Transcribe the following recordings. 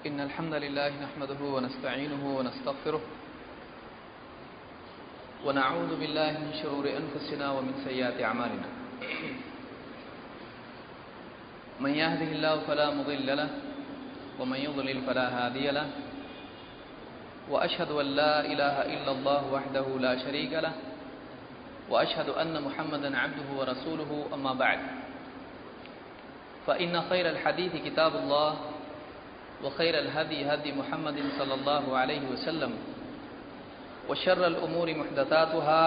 إن الحمد لله نحمده ونستعينه ونستغفره ونعوذ بالله من شرور أنفسنا ومن سيئات أعمالنا من يهده الله فلا مضل له ومن يضلل فلا هادي له وأشهد أن لا إله إلا الله وحده لا شريك له وأشهد أن محمدا عبده ورسوله أما بعد فإن خير الحديث كتاب الله وخير الهدي هدي محمد صلى الله عليه وسلم وشر الأمور محدثاتها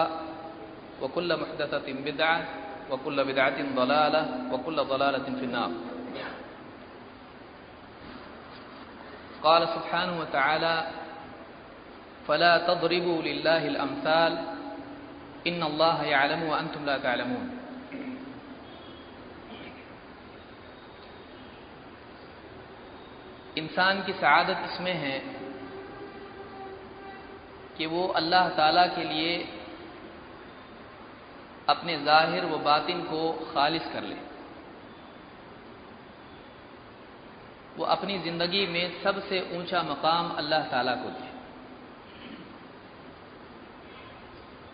وكل محدثة بدعة وكل بدعة ضلالة وكل ضلالة في النار. قال سبحانه وتعالى فلا تضربوا لله الأمثال إن الله يعلم وأنتم لا تعلمون. انسان کی سعادت اس میں ہے کہ وہ اللہ تعالیٰ کے لیے اپنے ظاہر و باطن کو خالص کر لے. وہ اپنی زندگی میں سب سے اونچا مقام اللہ تعالیٰ کو دے.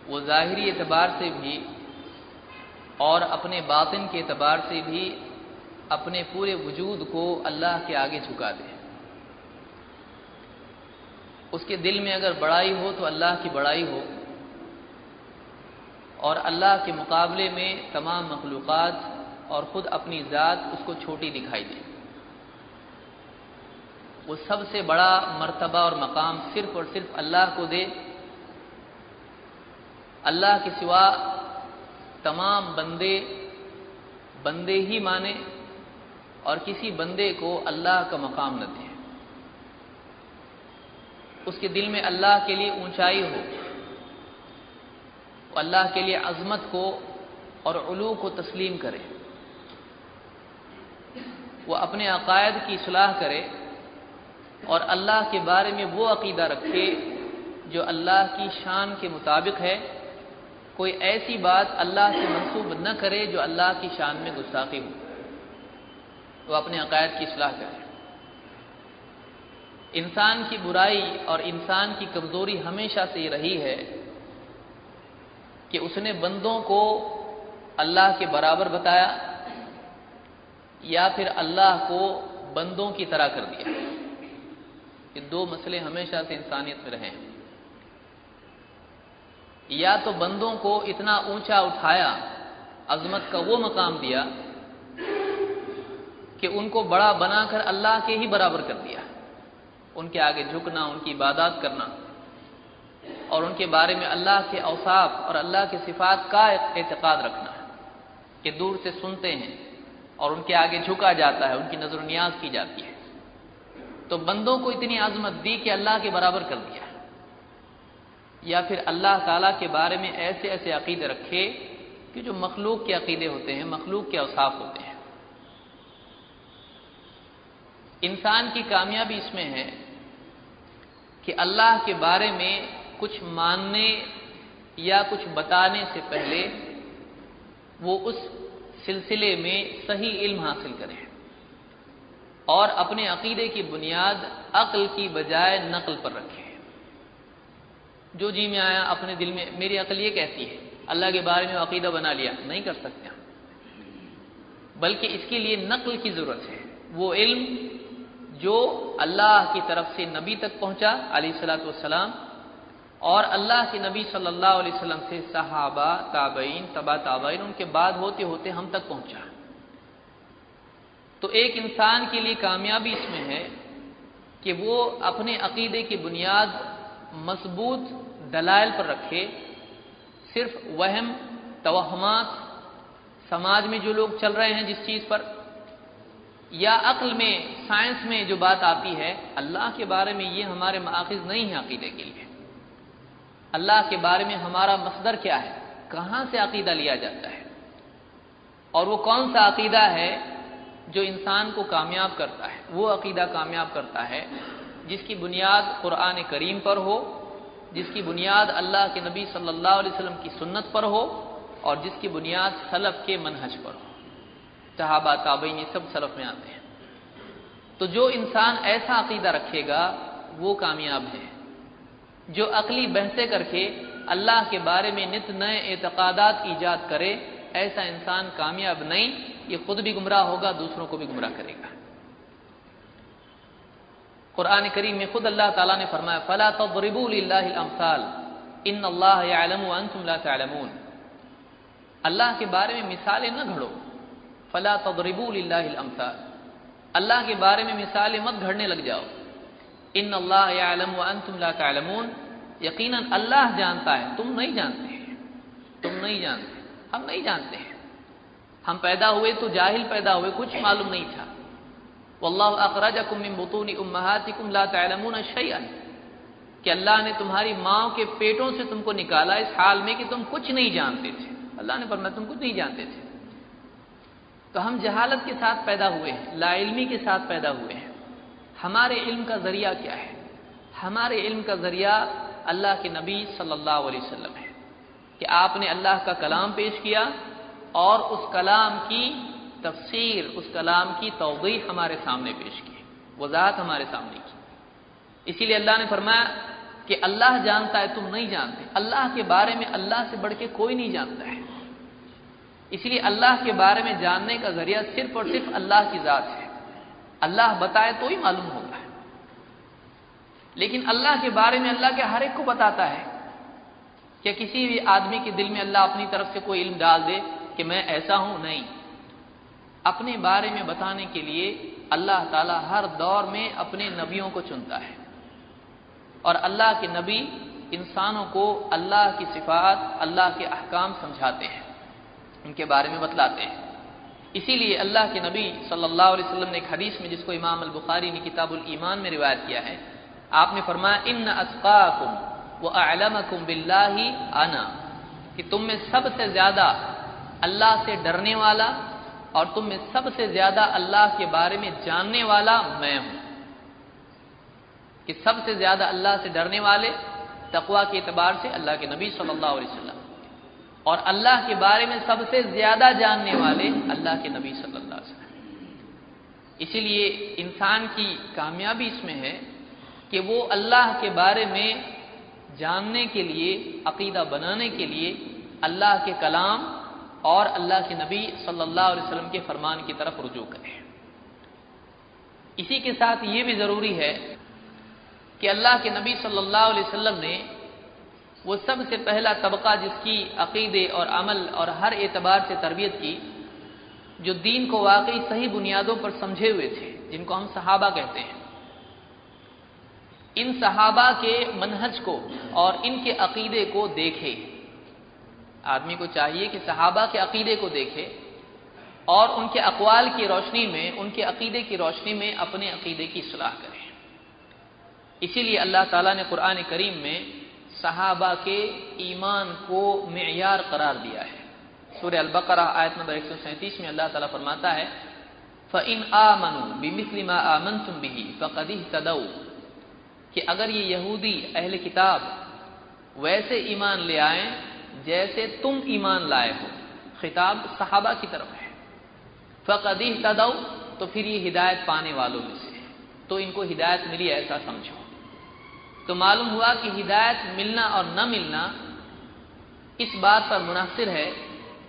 وہ ظاہری اعتبار سے بھی اور اپنے باطن کے اعتبار سے بھی اپنے پورے وجود کو اللہ کے آگے جھکا دے. اس کے دل میں اگر بڑائی ہو تو اللہ کی بڑائی ہو اور اللہ کے مقابلے میں تمام مخلوقات اور خود اپنی ذات اس کو چھوٹی دکھائی دے. وہ سب سے بڑا مرتبہ اور مقام صرف اور صرف اللہ کو دے. اللہ کے سوا تمام بندے ہی مانے اور کسی بندے کو اللہ کا مقام نہ دے. اس کے دل میں اللہ کے لیے اونچائی ہو، اللہ کے لیے عظمت کو اور علو کو تسلیم کرے. وہ اپنے عقائد کی اصلاح کرے اور اللہ کے بارے میں وہ عقیدہ رکھے جو اللہ کی شان کے مطابق ہے. کوئی ایسی بات اللہ سے منسوب نہ کرے جو اللہ کی شان میں گستاخی ہو. وہ اپنے عقائد کی اصلاح کرے. انسان کی برائی اور انسان کی کمزوری ہمیشہ سے یہ رہی ہے کہ اس نے بندوں کو اللہ کے برابر بتایا یا پھر اللہ کو بندوں کی طرح کر دیا. یہ دو مسئلے ہمیشہ سے انسانیت میں رہے ہیں. یا تو بندوں کو اتنا اونچا اٹھایا، عظمت کا وہ مقام دیا کہ ان کو بڑا بنا کر اللہ کے ہی برابر کر دیا. ان کے آگے جھکنا، ان کی عبادات کرنا اور ان کے بارے میں اللہ کے اوصاف اور اللہ کے صفات کا اعتقاد رکھنا کہ دور سے سنتے ہیں اور ان کے آگے جھکا جاتا ہے، ان کی نظر و نیاز کی جاتی ہے. تو بندوں کو اتنی عظمت دی کہ اللہ کے برابر کر دیا. یا پھر اللہ تعالیٰ کے بارے میں ایسے ایسے عقیدے رکھے کہ جو مخلوق کے عقیدے ہوتے ہیں، مخلوق کے اوصاف ہوتے ہیں. انسان کی کامیابی اس میں ہے کہ اللہ کے بارے میں کچھ ماننے یا کچھ بتانے سے پہلے وہ اس سلسلے میں صحیح علم حاصل کرے اور اپنے عقیدے کی بنیاد عقل کی بجائے نقل پر رکھے. جو جی میں آیا اپنے دل میں میری عقل یہ کہتی ہے، اللہ کے بارے میں عقیدہ بنا لیا، نہیں کر سکتے ہم. بلکہ اس کے لیے نقل کی ضرورت ہے. وہ علم جو اللہ کی طرف سے نبی تک پہنچا علیہ الصلوۃ والسلام اور اللہ کے نبی صلی اللہ علیہ وسلم سے صحابہ، تابعین، تبع تابعین، ان کے بعد ہوتے ہوتے ہم تک پہنچا. تو ایک انسان کے لیے کامیابی اس میں ہے کہ وہ اپنے عقیدے کی بنیاد مضبوط دلائل پر رکھے. صرف وہم، توہمات، سماج میں جو لوگ چل رہے ہیں جس چیز پر، یا عقل میں، سائنس میں جو بات آتی ہے، اللہ کے بارے میں یہ ہمارے مآخذ نہیں ہے عقیدے کے لیے. اللہ کے بارے میں ہمارا مصدر کیا ہے، کہاں سے عقیدہ لیا جاتا ہے، اور وہ کون سا عقیدہ ہے جو انسان کو کامیاب کرتا ہے. وہ عقیدہ کامیاب کرتا ہے جس کی بنیاد قرآن کریم پر ہو، جس کی بنیاد اللہ کے نبی صلی اللہ علیہ وسلم کی سنت پر ہو اور جس کی بنیاد سلف کے منہج پر ہو. صحابہ، تابعین، یہ سب سلف میں آتے ہیں. تو جو انسان ایسا عقیدہ رکھے گا وہ کامیاب ہے۔ جو عقلی بحثیں کر کے اللہ کے بارے میں نت نئے اعتقادات ایجاد کرے، ایسا انسان کامیاب نہیں، یہ خود بھی گمراہ ہوگا، دوسروں کو بھی گمراہ کرے گا۔ قرآن کریم میں خود اللہ تعالیٰ نے فرمایا فَلَا تَضْرِبُوا لِلَّهِ الْأَمْثَالَ إِنَّ اللَّهَ يَعْلَمُ وَأَنْتُمْ لَا تَعْلَمُونَ۔ اللہ کے بارے میں مثالیں نہ گھڑو، فَلَا تَضْرِبُوا لِلَّهِ الْأَمْثَالَ، اللہ کے بارے میں مثالیں مت گھڑنے لگ جاؤ۔ إِنَّ اللَّهَ يَعْلَمُ وَأَنْتُمْ لَا تَعْلَمُونَ، یقیناً اللہ جانتا ہے، تم نہیں جانتے ہیں، تم نہیں جانتے، ہم نہیں جانتے ہیں۔ ہم پیدا ہوئے تو جاہل پیدا ہوئے، کچھ معلوم نہیں تھا۔ واللہ اخرجکم من بطون امہاتکم لا تعلمون شیئا، کہ اللہ نے تمہاری ماں کے پیٹوں سے تم کو نکالا اس حال میں کہ تم کچھ نہیں جانتے تھے۔ اللہ نے فرمایا تم کچھ نہیں جانتے تھے۔ تو ہم جہالت کے ساتھ پیدا ہوئے ہیں، لا علمی کے ساتھ پیدا ہوئے ہیں۔ ہمارے علم کا ذریعہ کیا ہے؟ ہمارے علم کا ذریعہ اللہ کے نبی صلی اللہ علیہ وسلم ہے، کہ آپ نے اللہ کا کلام پیش کیا اور اس کلام کی تفسیر، اس کلام کی توضیح ہمارے سامنے پیش کی، وضاحت ہمارے سامنے کی۔ اسی لیے اللہ نے فرمایا کہ اللہ جانتا ہے، تم نہیں جانتے۔ اللہ کے بارے میں اللہ سے بڑھ کے کوئی نہیں جانتا ہے، اس لیے اللہ کے بارے میں جاننے کا ذریعہ صرف اور صرف اللہ کی ذات ہے۔ اللہ بتائے تو ہی معلوم ہوگا، لیکن اللہ کے بارے میں اللہ کے ہر ایک کو بتاتا ہے۔ کیا کسی بھی آدمی کے دل میں اللہ اپنی طرف سے کوئی علم ڈال دے کہ میں ایسا ہوں؟ نہیں، اپنے بارے میں بتانے کے لیے اللہ تعالی ہر دور میں اپنے نبیوں کو چنتا ہے، اور اللہ کے نبی انسانوں کو اللہ کی صفات، اللہ کے احکام سمجھاتے ہیں، ان کے بارے میں بتلاتے ہیں۔ اسی لیے اللہ کے نبی صلی اللہ علیہ وسلم نے ایک حدیث میں، جس کو امام البخاری نے کتاب الایمان میں روایت کیا ہے، آپ نے فرمایا ان اتقاکم واعلمکم باللہ انا، کہ تم میں سب سے زیادہ اللہ سے ڈرنے والا اور تم میں سب سے زیادہ اللہ کے بارے میں جاننے والا میں ہوں۔ کہ سب سے زیادہ اللہ سے ڈرنے والے تقوی کے اعتبار سے اللہ کے نبی صلی اللہ علیہ وسلم، اور اللہ کے بارے میں سب سے زیادہ جاننے والے اللہ کے نبی صلی اللہ علیہ وسلم۔ اسی لیے انسان کی کامیابی اس میں ہے کہ وہ اللہ کے بارے میں جاننے کے لیے، عقیدہ بنانے کے لیے اللہ کے کلام اور اللہ کے نبی صلی اللہ علیہ وسلم کے فرمان کی طرف رجوع کرے۔ اسی کے ساتھ یہ بھی ضروری ہے کہ اللہ کے نبی صلی اللہ علیہ وسلم نے وہ سب سے پہلا طبقہ جس کی عقیدے اور عمل اور ہر اعتبار سے تربیت کی، جو دین کو واقعی صحیح بنیادوں پر سمجھے ہوئے تھے، جن کو ہم صحابہ کہتے ہیں، ان صحابہ کے منہج کو اور ان کے عقیدے کو دیکھے۔ آدمی کو چاہیے کہ صحابہ کے عقیدے کو دیکھے اور ان کے اقوال کی روشنی میں، ان کے عقیدے کی روشنی میں اپنے عقیدے کی اصلاح کرے۔ اسی لیے اللہ تعالیٰ نے قرآن کریم میں صحابہ کے ایمان کو معیار قرار دیا ہے۔ سورہ البقرہ آیت نمبر 137 میں اللہ تعالیٰ فرماتا ہے فَإِنْ آمَنُوا بِمِثْلِ مَا آمَنْتُمْ بِهِ فَقَدِ اهْتَدَوْا، کہ اگر یہ یہودی اہل کتاب ویسے ایمان لے آئیں جیسے تم ایمان لائے ہو، خطاب صحابہ کی طرف ہے، فَقَدِ اهْتَدَوْا، تو پھر یہ ہدایت پانے والوں میں سے، تو ان کو ہدایت ملی ایسا سمجھو۔ تو معلوم ہوا کہ ہدایت ملنا اور نہ ملنا اس بات پر منحصر ہے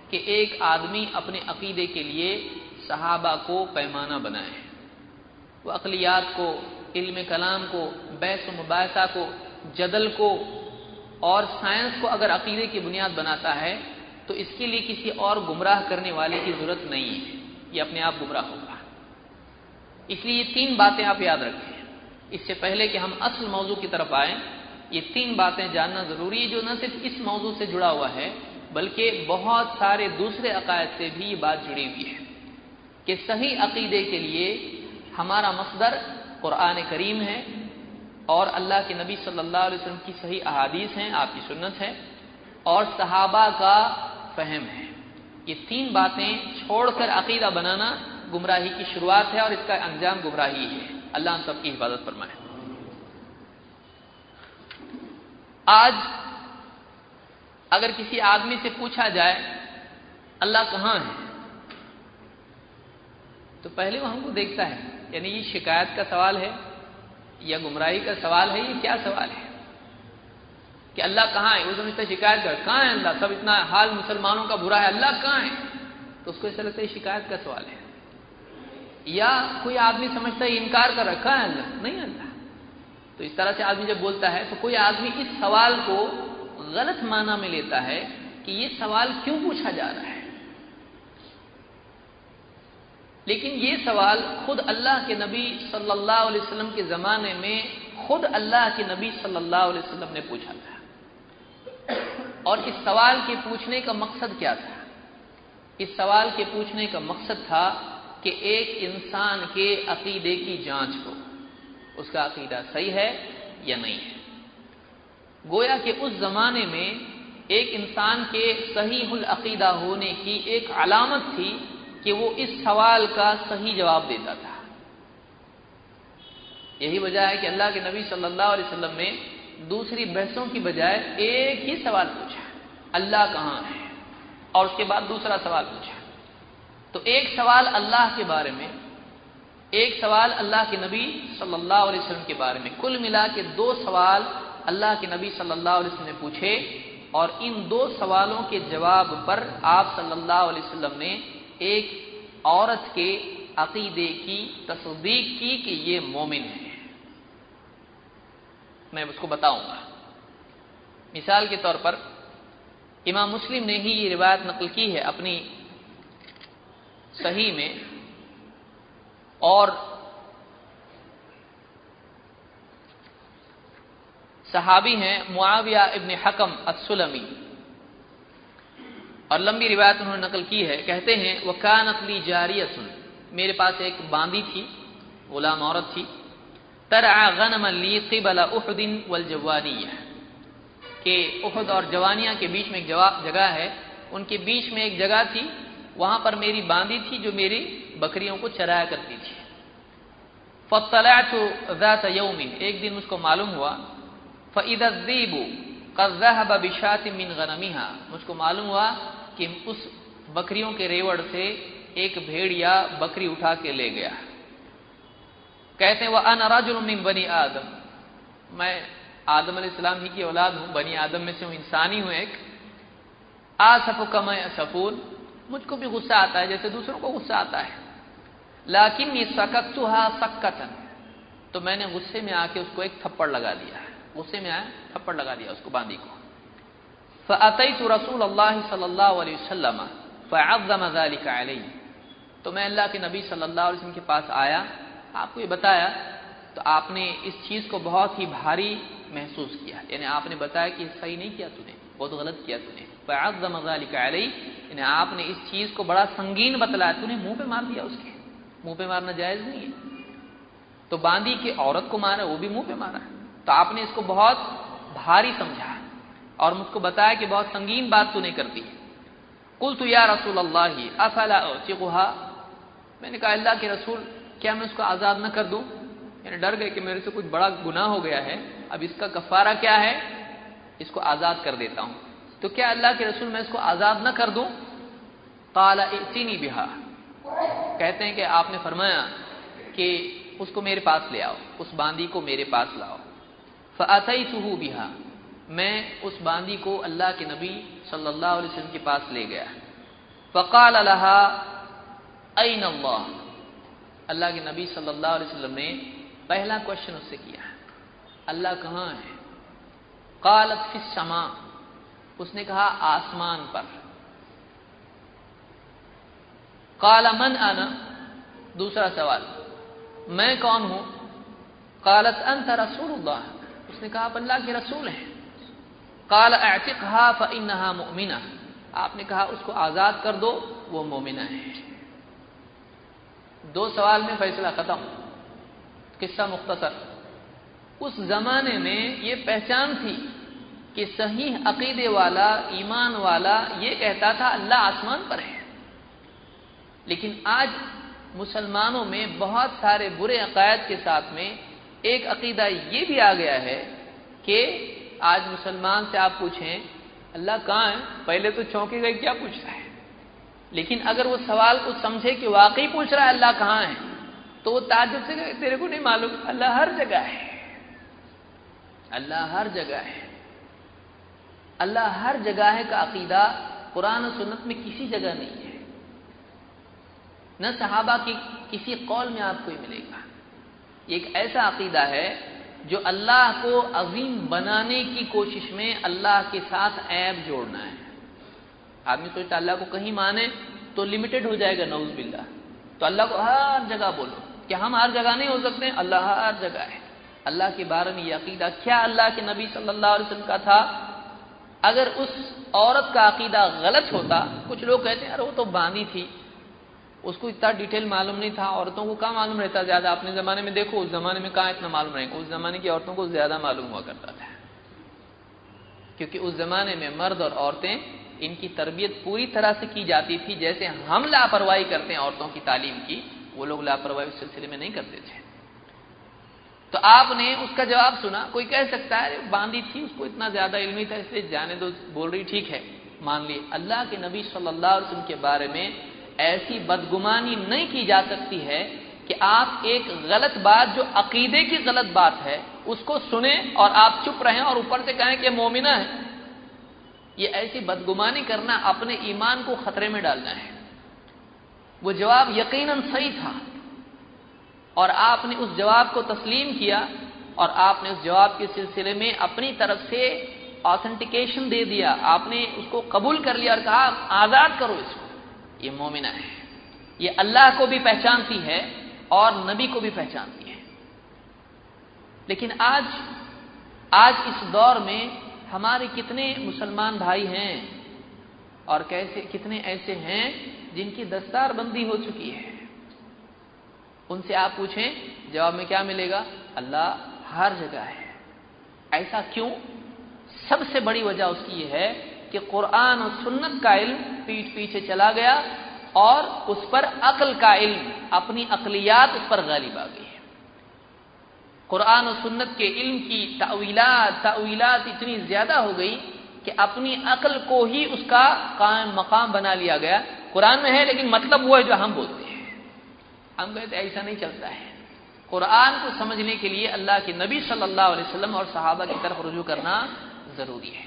کہ ایک آدمی اپنے عقیدے کے لیے صحابہ کو پیمانہ بنائے، وہ عقلیات کو، علم کلام کو، بحث و مباحثہ کو، جدل کو اور سائنس کو اگر عقیدے کی بنیاد بناتا ہے تو اس کے لیے کسی اور گمراہ کرنے والے کی ضرورت نہیں ہے، یہ اپنے آپ گمراہ ہوگا۔ اس لیے یہ تین باتیں آپ یاد رکھیں۔ اس سے پہلے کہ ہم اصل موضوع کی طرف آئیں، یہ تین باتیں جاننا ضروری ہے، جو نہ صرف اس موضوع سے جڑا ہوا ہے بلکہ بہت سارے دوسرے عقائد سے بھی یہ بات جڑی ہوئی ہے، کہ صحیح عقیدے کے لیے ہمارا مصدر قرآن کریم ہے اور اللہ کے نبی صلی اللہ علیہ وسلم کی صحیح احادیث ہیں، آپ کی سنت ہے، اور صحابہ کا فہم ہے۔ یہ تین باتیں چھوڑ کر عقیدہ بنانا گمراہی کی شروعات ہے اور اس کا انجام گمراہی ہے۔ اللہ ہم سب کی حفاظت فرمائے۔ آج اگر کسی آدمی سے پوچھا جائے اللہ کہاں ہے، تو پہلے وہ ہم کو دیکھتا ہے یعنی یہ شکایت کا سوال ہے یا گمراہی کا سوال ہے؟ یہ کیا سوال ہے کہ اللہ کہاں ہے؟ وہ سمجھتا ہے شکایت کر کہاں ہے اللہ، سب اتنا حال مسلمانوں کا برا ہے، اللہ کہاں ہے؟ تو اس کو ایسا لگتا ہے شکایت کا سوال ہے۔ یا کوئی آدمی سمجھتا ہے انکار کر رکھا ہے اللہ، نہیں اللہ۔ تو اس طرح سے آدمی جب بولتا ہے تو کوئی آدمی اس سوال کو غلط معنی میں لیتا ہے کہ یہ سوال کیوں پوچھا جا رہا ہے۔ لیکن یہ سوال خود اللہ کے نبی صلی اللہ علیہ وسلم کے زمانے میں خود اللہ کے نبی صلی اللہ علیہ وسلم نے پوچھا تھا۔ اور اس سوال کے پوچھنے کا مقصد کیا تھا؟ اس سوال کے پوچھنے کا مقصد تھا کہ ایک انسان کے عقیدے کی جانچ کو، اس کا عقیدہ صحیح ہے یا نہیں ہے۔ گویا کہ اس زمانے میں ایک انسان کے صحیح العقیدہ ہونے کی ایک علامت تھی کہ وہ اس سوال کا صحیح جواب دیتا تھا۔ یہی وجہ ہے کہ اللہ کے نبی صلی اللہ علیہ وسلم نے دوسری بحثوں کی بجائے ایک ہی سوال پوچھا، اللہ کہاں ہے، اور اس کے بعد دوسرا سوال پوچھا۔ تو ایک سوال اللہ کے بارے میں، ایک سوال اللہ کے نبی صلی اللہ علیہ وسلم کے بارے میں، کل ملا کے دو سوال اللہ کے نبی صلی اللہ علیہ وسلم نے پوچھے، اور ان دو سوالوں کے جواب پر آپ صلی اللہ علیہ وسلم نے ایک عورت کے عقیدے کی تصدیق کی کہ یہ مومن ہے۔ میں اس کو بتاؤں گا۔ مثال کے طور پر امام مسلم نے ہی یہ روایت نقل کی ہے اپنی صحیح میں، اور صحابی ہیں معاویہ ابن حکم السلمی، اور لمبی روایت انہوں نے نقل کی ہے۔ کہتے ہیں وَكَانَتْ لِي جَارِيَةٌ، میرے پاس ایک باندی تھی، غلام عورت تھی، ترعى غنما لي قبل احد والجوانیہ، کہ احد اور جوانیہ کے بیچ میں ایک جگہ ہے، ان کے بیچ میں ایک جگہ تھی، وہاں پر میری باندی تھی جو میری بکریوں کو چرایا کرتی تھی۔ فاطلعت ذات یوم، ایک دن مجھ کو معلوم ہوا، فاذا الذئب قد ذهب بشاة من غنمها، مجھ کو معلوم ہوا کہ اس بکریوں کے ریوڑ سے ایک بھیڑیا بکری اٹھا کے لے گیا۔ کہتے ہیں وَأَنَا رَجُلٌ مِّن بَنِي آدم، میں آدم علیہ السلام ہی کی اولاد ہوں، بنی آدم میں سے ہوں، انسانی ہوں ایک۔ آسف کما یسفون، مجھ کو بھی غصہ آتا ہے جیسے دوسروں کو غصہ آتا ہے۔ لَكِنِّي سَكَتْتُهَا سَكَّةً، تو میں نے غصے میں آ کے اس کو ایک تھپڑ لگا دیا، غصے میں آیا تھپڑ لگا دیا اس کو، باندی کو۔ فَأَتَيْتُ رَسُولَ اللَّهِ صلی اللہ علیہ وسلم فَعَظَّمَ ذَلِكَ عَلَيْهِ، تو میں اللہ کے نبی صلی اللہ علیہ وسلم کے پاس آیا، آپ کو یہ بتایا، تو آپ نے اس چیز کو بہت ہی بھاری محسوس کیا، یعنی آپ نے بتایا کہ صحیح نہیں کیا تو نے، بہت غلط کیا تو نے۔ فَعَظَّمَ ذَلِكَ عَلَيْهِ، یعنی آپ نے اس چیز کو بڑا سنگین بتلایا، تو نے منہ پہ مار دیا، اس کے منہ پہ مارنا جائز نہیں ہے۔ تو باندی کی عورت کو مارا، وہ بھی منہ پہ مارا، تو آپ نے اس کو بہت بھاری سمجھا اور مجھ کو بتایا کہ بہت سنگین بات تو نے کر دی۔ قلت یا رسول اللہ افلا اعتقها، میں نے کہا اللہ کے رسول کیا میں اس کو آزاد نہ کر دوں؟ یعنی ڈر گئے کہ میرے سے کچھ بڑا گناہ ہو گیا ہے، اب اس کا کفارہ کیا ہے، اس کو آزاد کر دیتا ہوں، تو کیا اللہ کے رسول میں اس کو آزاد نہ کر دوں؟ قال ائتنی بها، کہتے ہیں کہ آپ نے فرمایا کہ اس کو میرے پاس لے آؤ، اس باندی کو میرے پاس لاؤ۔ فاتیته بها، میں اس باندی کو اللہ کے نبی صلی اللہ علیہ وسلم کے پاس لے گیا۔ فقال لها این اللہ، اللہ کے نبی صلی اللہ علیہ وسلم نے پہلا کوشچن اس سے کیا، اللہ کہاں ہے؟ قالت فی السماء، اس نے کہا آسمان پر۔ قال من انا، دوسرا سوال، میں کون ہوں؟ قالت انت رسول اللہ، اس نے کہا آپ اللہ کے رسول ہیں۔ قال اعتقها فانها مؤمنہ، آپ نے کہا اس کو آزاد کر دو، وہ مومنہ ہے۔ دو سوال میں فیصلہ ختم۔ قصہ مختصر، اس زمانے میں یہ پہچان تھی کہ صحیح عقیدے والا، ایمان والا یہ کہتا تھا اللہ آسمان پر ہے، لیکن آج مسلمانوں میں بہت سارے برے عقائد کے ساتھ میں ایک عقیدہ یہ بھی آ گیا ہے کہ آج مسلمان سے آپ پوچھیں اللہ کہاں ہے، پہلے تو چونکے گئے کیا پوچھ رہا ہے، لیکن اگر وہ سوال کو سمجھے کہ واقعی پوچھ رہا ہے اللہ کہاں ہے، تو وہ تعجب سے کہے تیرے کو نہیں معلوم؟ اللہ ہر جگہ ہے، اللہ ہر جگہ ہے۔ اللہ ہر جگہ ہے کا عقیدہ قرآن و سنت میں کسی جگہ نہیں ہے، نہ صحابہ کی کسی قول میں آپ کو ملے گا۔ یہ ایک ایسا عقیدہ ہے جو اللہ کو عظیم بنانے کی کوشش میں اللہ کے ساتھ عیب جوڑنا ہے۔ آدمی سوچتا اللہ کو کہیں مانے تو لمیٹڈ ہو جائے گا، نعوذ باللہ، تو اللہ کو ہر جگہ بولو کہ ہم ہر جگہ نہیں ہو سکتے، اللہ ہر جگہ ہے۔ اللہ کے بارے میں یہ عقیدہ کیا اللہ کے نبی صلی اللہ علیہ وسلم کا تھا؟ اگر اس عورت کا عقیدہ غلط ہوتا، کچھ لوگ کہتے ہیں ارے وہ تو باندھی تھی، اس کو اتنا ڈیٹیل معلوم نہیں تھا، عورتوں کو کہاں معلوم رہتا زیادہ، اپنے زمانے میں دیکھو، اس زمانے میں کہاں اتنا معلوم رہے گا، اس زمانے کی عورتوں کو زیادہ معلوم ہوا کرتا تھا، کیونکہ اس زمانے میں مرد اور عورتیں ان کی تربیت پوری طرح سے کی جاتی تھی، جیسے ہم لاپرواہی کرتے ہیں عورتوں کی تعلیم کی، وہ لوگ لاپرواہی اس سلسلے میں نہیں کرتے تھے۔ تو آپ نے اس کا جواب سنا، کوئی کہہ سکتا ہے باندھی تھی، اس کو اتنا زیادہ علم نہیں تھا، اس لیے جانے دو، بول رہی ٹھیک ہے، مان لی۔ اللہ کے نبی صلی اللہ علیہ وسلم کے بارے میں ایسی بدگمانی نہیں کی جا سکتی ہے کہ آپ ایک غلط بات جو عقیدے کی غلط بات ہے اس کو سنیں اور آپ چپ رہیں اور اوپر سے کہیں کہ مومنہ ہے۔ یہ ایسی بدگمانی کرنا اپنے ایمان کو خطرے میں ڈالنا ہے۔ وہ جواب یقیناً صحیح تھا اور آپ نے اس جواب کو تسلیم کیا اور آپ نے اس جواب کے سلسلے میں اپنی طرف سے آتھینٹیکیشن دے دیا، آپ نے اس کو قبول کر لیا اور کہا آزاد کرو اس کو، یہ مومنہ ہے، یہ اللہ کو بھی پہچانتی ہے اور نبی کو بھی پہچانتی ہے۔ لیکن آج اس دور میں ہمارے کتنے مسلمان بھائی ہیں اور کتنے ایسے ہیں جن کی دستار بندی ہو چکی ہے، ان سے آپ پوچھیں جواب میں کیا ملے گا؟ اللہ ہر جگہ ہے۔ ایسا کیوں؟ سب سے بڑی وجہ اس کی یہ ہے کہ قرآن و سنت کا علم پیٹھ پیچھے چلا گیا اور اس پر عقل کا علم، اپنی عقلیات اس پر غالب آ گئی ہے۔ قرآن و سنت کے علم کی تأویلات اتنی زیادہ ہو گئی کہ اپنی عقل کو ہی اس کا قائم مقام بنا لیا گیا۔ قرآن میں ہے لیکن مطلب وہ ہے جو ہم بولتے ہیں، ہم کہتے ہیں ایسا نہیں چلتا ہے۔ قرآن کو سمجھنے کے لیے اللہ کے نبی صلی اللہ علیہ وسلم اور صحابہ کی طرف رجوع کرنا ضروری ہے۔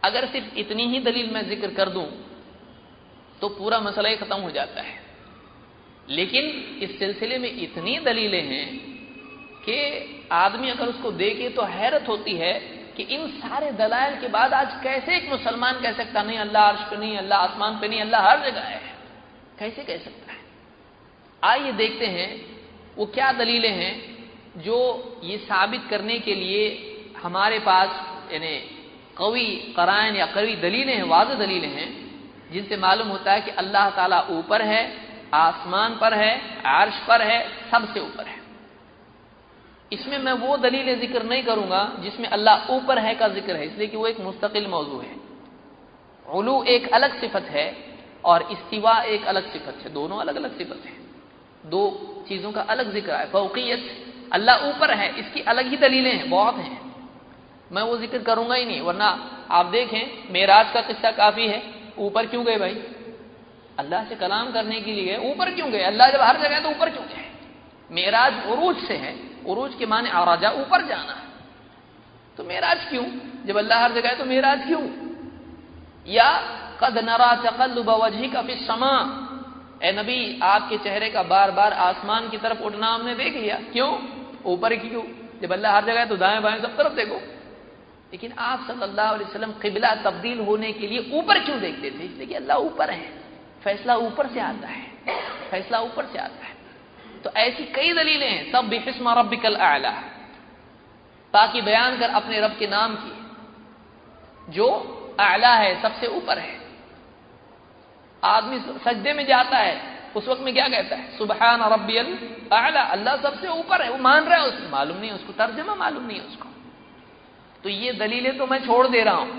اگر صرف اتنی ہی دلیل میں ذکر کر دوں تو پورا مسئلہ ہی ختم ہو جاتا ہے، لیکن اس سلسلے میں اتنی دلیلیں ہیں کہ آدمی اگر اس کو دیکھے تو حیرت ہوتی ہے کہ ان سارے دلائل کے بعد آج کیسے ایک مسلمان کہہ سکتا نہیں اللہ عرش پہ نہیں، اللہ آسمان پہ نہیں، اللہ ہر جگہ ہے، کیسے کہہ سکتا ہے؟ آئیے دیکھتے ہیں وہ کیا دلیلیں ہیں جو یہ ثابت کرنے کے لیے ہمارے پاس یعنی قوی قرائن یا قوی دلیلیں ہیں، واضح دلیلیں ہیں جن سے معلوم ہوتا ہے کہ اللہ تعالیٰ اوپر ہے، آسمان پر ہے، عرش پر ہے، سب سے اوپر ہے۔ اس میں میں وہ دلیلیں ذکر نہیں کروں گا جس میں اللہ اوپر ہے کا ذکر ہے، اس لیے کہ وہ ایک مستقل موضوع ہے۔ علو ایک الگ صفت ہے اور استوا ایک الگ صفت ہے، دونوں الگ الگ صفت ہیں، دو چیزوں کا الگ ذکر ہے۔ فوقیت، اللہ اوپر ہے، اس کی الگ ہی دلیلیں ہیں، بہت ہیں، میں وہ ذکر کروں گا ہی نہیں، ورنہ آپ دیکھیں معراج کا قصہ کافی ہے، اوپر کیوں گئے بھائی؟ اللہ سے کلام کرنے کے لیے اوپر کیوں گئے؟ اللہ جب ہر جگہ ہے تو اوپر کیوں گئے؟ معراج عروج سے ہے، عروج کے معنی عرجا، اوپر جانا، تو معراج کیوں؟ جب اللہ ہر جگہ ہے تو معراج کیوں؟ یا قد نرى تقلب وجهك في السماء، اے نبی آپ کے چہرے کا بار بار آسمان کی طرف اٹھنا ہم نے دیکھ لیا، کیوں؟ اوپر کیوں؟ جب اللہ ہر جگہ ہے تو دائیں بائیں سب طرف دیکھو۔ لیکن آپ صلی اللہ علیہ وسلم قبلہ تبدیل ہونے کے لیے اوپر کیوں دیکھتے تھے؟ اس لیے کہ اللہ اوپر ہے، فیصلہ اوپر سے آتا ہے، فیصلہ اوپر سے آتا ہے۔ تو ایسی کئی دلیلیں ہیں، سبح اسم ربک الاعلی، تاکہ بیان کر اپنے رب کے نام کی جو اعلیٰ ہے، سب سے اوپر ہے۔ آدمی سجدے میں جاتا ہے اس وقت میں کیا کہتا ہے؟ سبحان ربی الاعلی، اللہ سب سے اوپر ہے، وہ مان رہا ہے، اس میں معلوم نہیں ہے اس کو، ترجمہ معلوم نہیں ہے اس کو۔ تو یہ دلیلیں تو میں چھوڑ دے رہا ہوں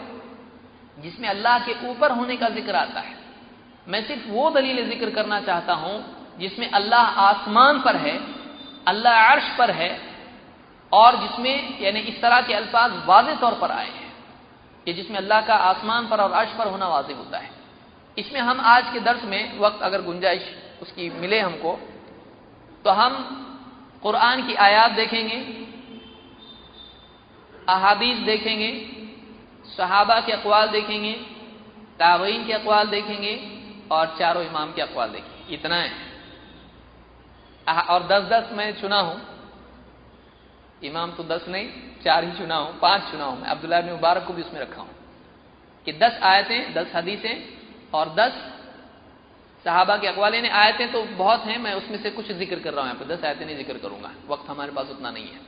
جس میں اللہ کے اوپر ہونے کا ذکر آتا ہے، میں صرف وہ دلیلیں ذکر کرنا چاہتا ہوں جس میں اللہ آسمان پر ہے، اللہ عرش پر ہے، اور جس میں یعنی اس طرح کے الفاظ واضح طور پر آئے ہیں کہ جس میں اللہ کا آسمان پر اور عرش پر ہونا واضح ہوتا ہے۔ اس میں ہم آج کے درس میں وقت اگر گنجائش اس کی ملے ہم کو تو ہم قرآن کی آیات دیکھیں گے، احادیث دیکھیں گے، صحابہ کے اقوال دیکھیں گے، تابعین کے اقوال دیکھیں گے اور چاروں امام کے اقوال دیکھیں گے، اتنا ہے۔ اور 10 میں چنا ہوں، امام تو 10 نہیں 4 ہی چنا ہوں، 5 چنا ہوں میں، عبداللہ بن مبارک کو بھی اس میں رکھا ہوں کہ 10 آیتیں، 10 حدیثیں اور 10 صحابہ کے اقوال، یعنی آیتیں تو بہت ہیں، میں اس میں سے کچھ ذکر کر رہا ہوں، یہاں پہ 10 آیتیں نہیں ذکر کروں گا، وقت ہمارے پاس اتنا نہیں ہے،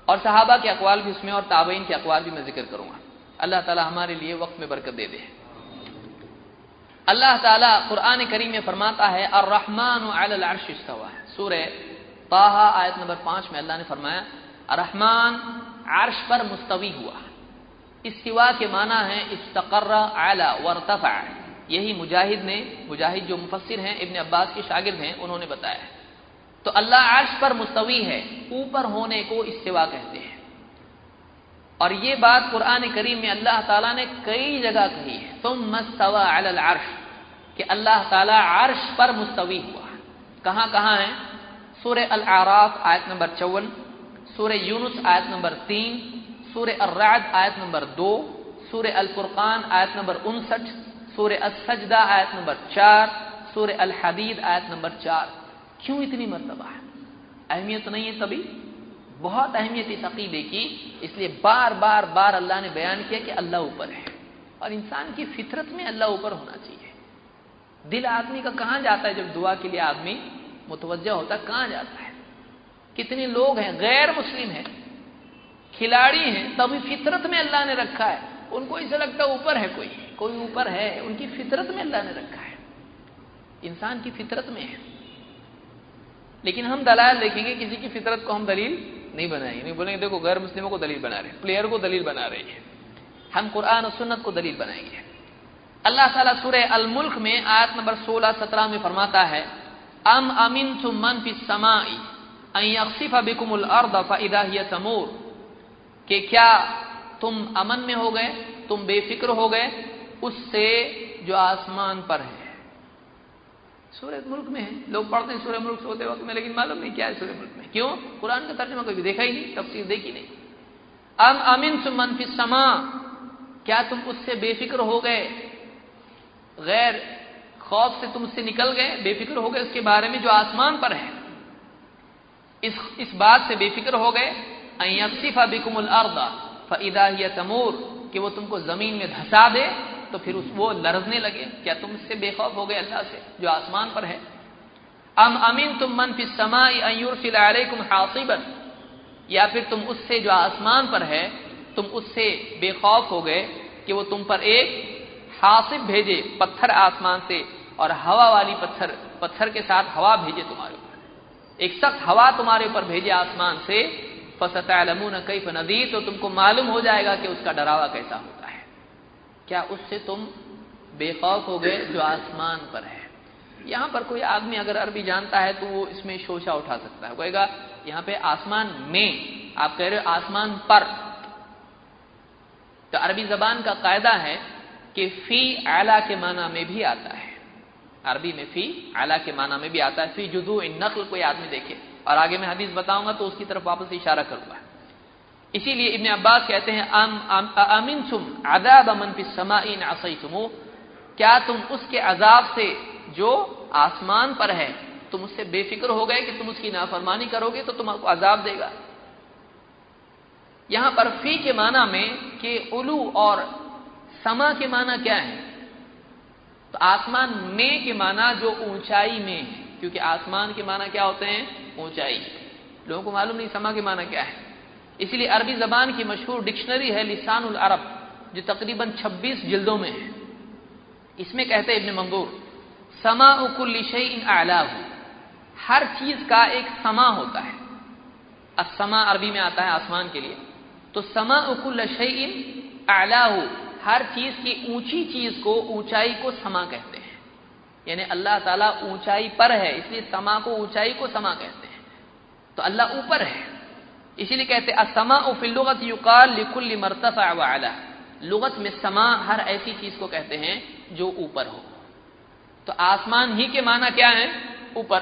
اور صحابہ کے اقوال بھی اس میں اور تابعین کے اقوال بھی میں ذکر کروں گا۔ اللہ تعالی ہمارے لیے وقت میں برکت دے دے۔ اللہ تعالیٰ قرآن کریم میں فرماتا ہے الرحمن علی العرش استوى، سورہ طٰہٰ آیت نمبر 5 میں اللہ نے فرمایا الرحمن عرش پر مستوی ہوا۔ استوا کے معنی ہے استقر اعلی وارتفع، یہی مجاہد جو مفسر ہیں ابن عباس کے شاگرد ہیں انہوں نے بتایا ہے۔ تو اللہ عرش پر مستوی ہے، اوپر ہونے کو استوا کہتے ہیں، اور یہ بات قرآن کریم میں اللہ تعالیٰ نے کئی جگہ کہی ہے، ثم استوى علی العرش، کہ اللہ تعالیٰ عرش پر مستوی ہوا۔ کہاں کہاں ہے؟ سورہ الاعراف آیت نمبر 54، سورہ یونس آیت نمبر 3، سورہ الرعد آیت نمبر 2، سورہ الفرقان آیت نمبر 59، سورہ السجدہ آیت نمبر 4، سورہ الحدید آیت نمبر 4۔ کیوں اتنی مرتبہ ہے؟ اہمیت نہیں ہے سبھی؟ بہت اہمیت اس عقیدے کی، اس لیے بار بار اللہ نے بیان کیا کہ اللہ اوپر ہے، اور انسان کی فطرت میں اللہ اوپر ہونا چاہیے۔ دل آدمی کا کہاں جاتا ہے جب دعا کے لیے آدمی متوجہ ہوتا ہے؟ کہاں جاتا ہے؟ کتنے لوگ ہیں غیر مسلم ہیں، کھلاڑی ہیں، تبھی فطرت میں اللہ نے رکھا ہے، ان کو ایسا لگتا ہے اوپر ہے، کوئی اوپر ہے، ان کی فطرت میں اللہ نے رکھا ہے، انسان کی فطرت میں ہے۔ لیکن ہم دلائل دیکھیں گے، کسی کی فطرت کو ہم دلیل نہیں بنائیں گے، نہیں بولیں گے دیکھو غیر مسلموں کو دلیل بنا رہے ہیں، پلیئر کو دلیل بنا رہی ہے، ہم قرآن و سنت کو دلیل بنائیں گے۔ اللہ تعالیٰ سورہ الملک میں آیت نمبر 16-17 میں فرماتا ہے ام امنتم من فی السماء ان یخسف بکم الارض فاذا ہی تمور، کہ کیا تم امن میں ہو گئے، تم بے فکر ہو گئے اس سے جو آسمان پر ہے۔ سورہ ملک میں ہے، لوگ پڑھتے ہیں سورہ ملک سوتے وقت میں، لیکن معلوم نہیں کیا ہے سورہ ملک میں، کیوں؟ قرآن کا ترجمہ کبھی دیکھا ہی نہیں، تفسیر دیکھی نہیں۔ ام امنتم من فی السماء، کیا تم اس سے بے فکر ہو گئے، غیر خوف سے تم اس سے نکل گئے، بے فکر ہو گئے اس کے بارے میں جو آسمان پر ہے، اس بات سے بے فکر ہو گئے ان یخسف بکم الارض فاذا ہی تمور، کہ وہ تم کو زمین میں دھسا دے تو پھر وہ لرزنے لگے، کیا تم اس سے بے خوف ہو گئے اللہ سے جو آسمان پر ہے؟ ام امنتم من فی السماء ان یرسل علیکم حاصبا، یا پھر تم اس سے جو آسمان پر ہے تم اس سے بے خوف ہو گئے کہ وہ تم پر ایک حاصب بھیجے، پتھر آسمان سے، اور ہوا والی پتھر کے ساتھ ہوا بھیجے تمہارے اوپر، ایک سخت ہوا تمہارے اوپر بھیجے آسمان سے، فستعلمون کیف نذیر، تو تم کو معلوم ہو جائے گا کہ اس کا ڈراوا کیسا ہوتا ہے۔ کیا اس سے تم بے خوف ہو گئے جو آسمان پر ہے؟ یہاں پر کوئی آدمی اگر عربی جانتا ہے تو وہ اس میں شوشہ اٹھا سکتا ہے، کہے گا یہاں پہ آسمان میں، آپ کہہ رہے ہو آسمان پر، تو عربی زبان کا قاعدہ ہے کہ فی اعلیٰ کے معنی میں بھی آتا ہے، عربی میں فی اعلیٰ کے معنی میں بھی آتا ہے، فی جذوع النخل کوئی آدمی دیکھے، اور آگے میں حدیث بتاؤں گا تو اس کی طرف واپس اشارہ کروں گا۔ اسی لیے ابن عباس کہتے ہیں امنتم عذاب من فی السماء ان عصیتموہ، کیا تم اس کے عذاب سے جو آسمان پر ہے تم اس سے بے فکر ہو گئے کہ تم اس کی نافرمانی کرو گے تو تم کو عذاب دے گا؟ یہاں پر فی کے معنی میں کہ علو اور سما کے معنی کیا ہے؟ تو آسمان میں کے معنی جو اونچائی میں ہے، کیونکہ آسمان کے معنی کیا ہوتے ہیں؟ اونچائی۔ لوگوں کو معلوم نہیں سما کے معنی کیا ہے، اسی لیے عربی زبان کی مشہور ڈکشنری ہے لسان العرب جو تقریباً 26 جلدوں میں ہے، اس میں کہتے ہیں ابن منظور سماء کل شیء اعلاہ، ہر چیز کا ایک سما ہوتا ہے، السما عربی میں آتا ہے آسمان کے لیے، تو سماء کل شیء اعلاہ، ہر چیز کی اونچی چیز کو، اونچائی کو سما کہتے ہیں، یعنی اللہ تعالیٰ اونچائی پر ہے اس لیے سما کو، اونچائی کو سما کہتے ہیں، تو اللہ اوپر ہے، اسی لیے کہتے ہیں السماء فی اللغت یقال لکل مرتفع وعلا، لغت میں سما ہر ایسی چیز کو کہتے ہیں جو اوپر ہو، تو آسمان ہی کے معنی کیا ہے؟ اوپر،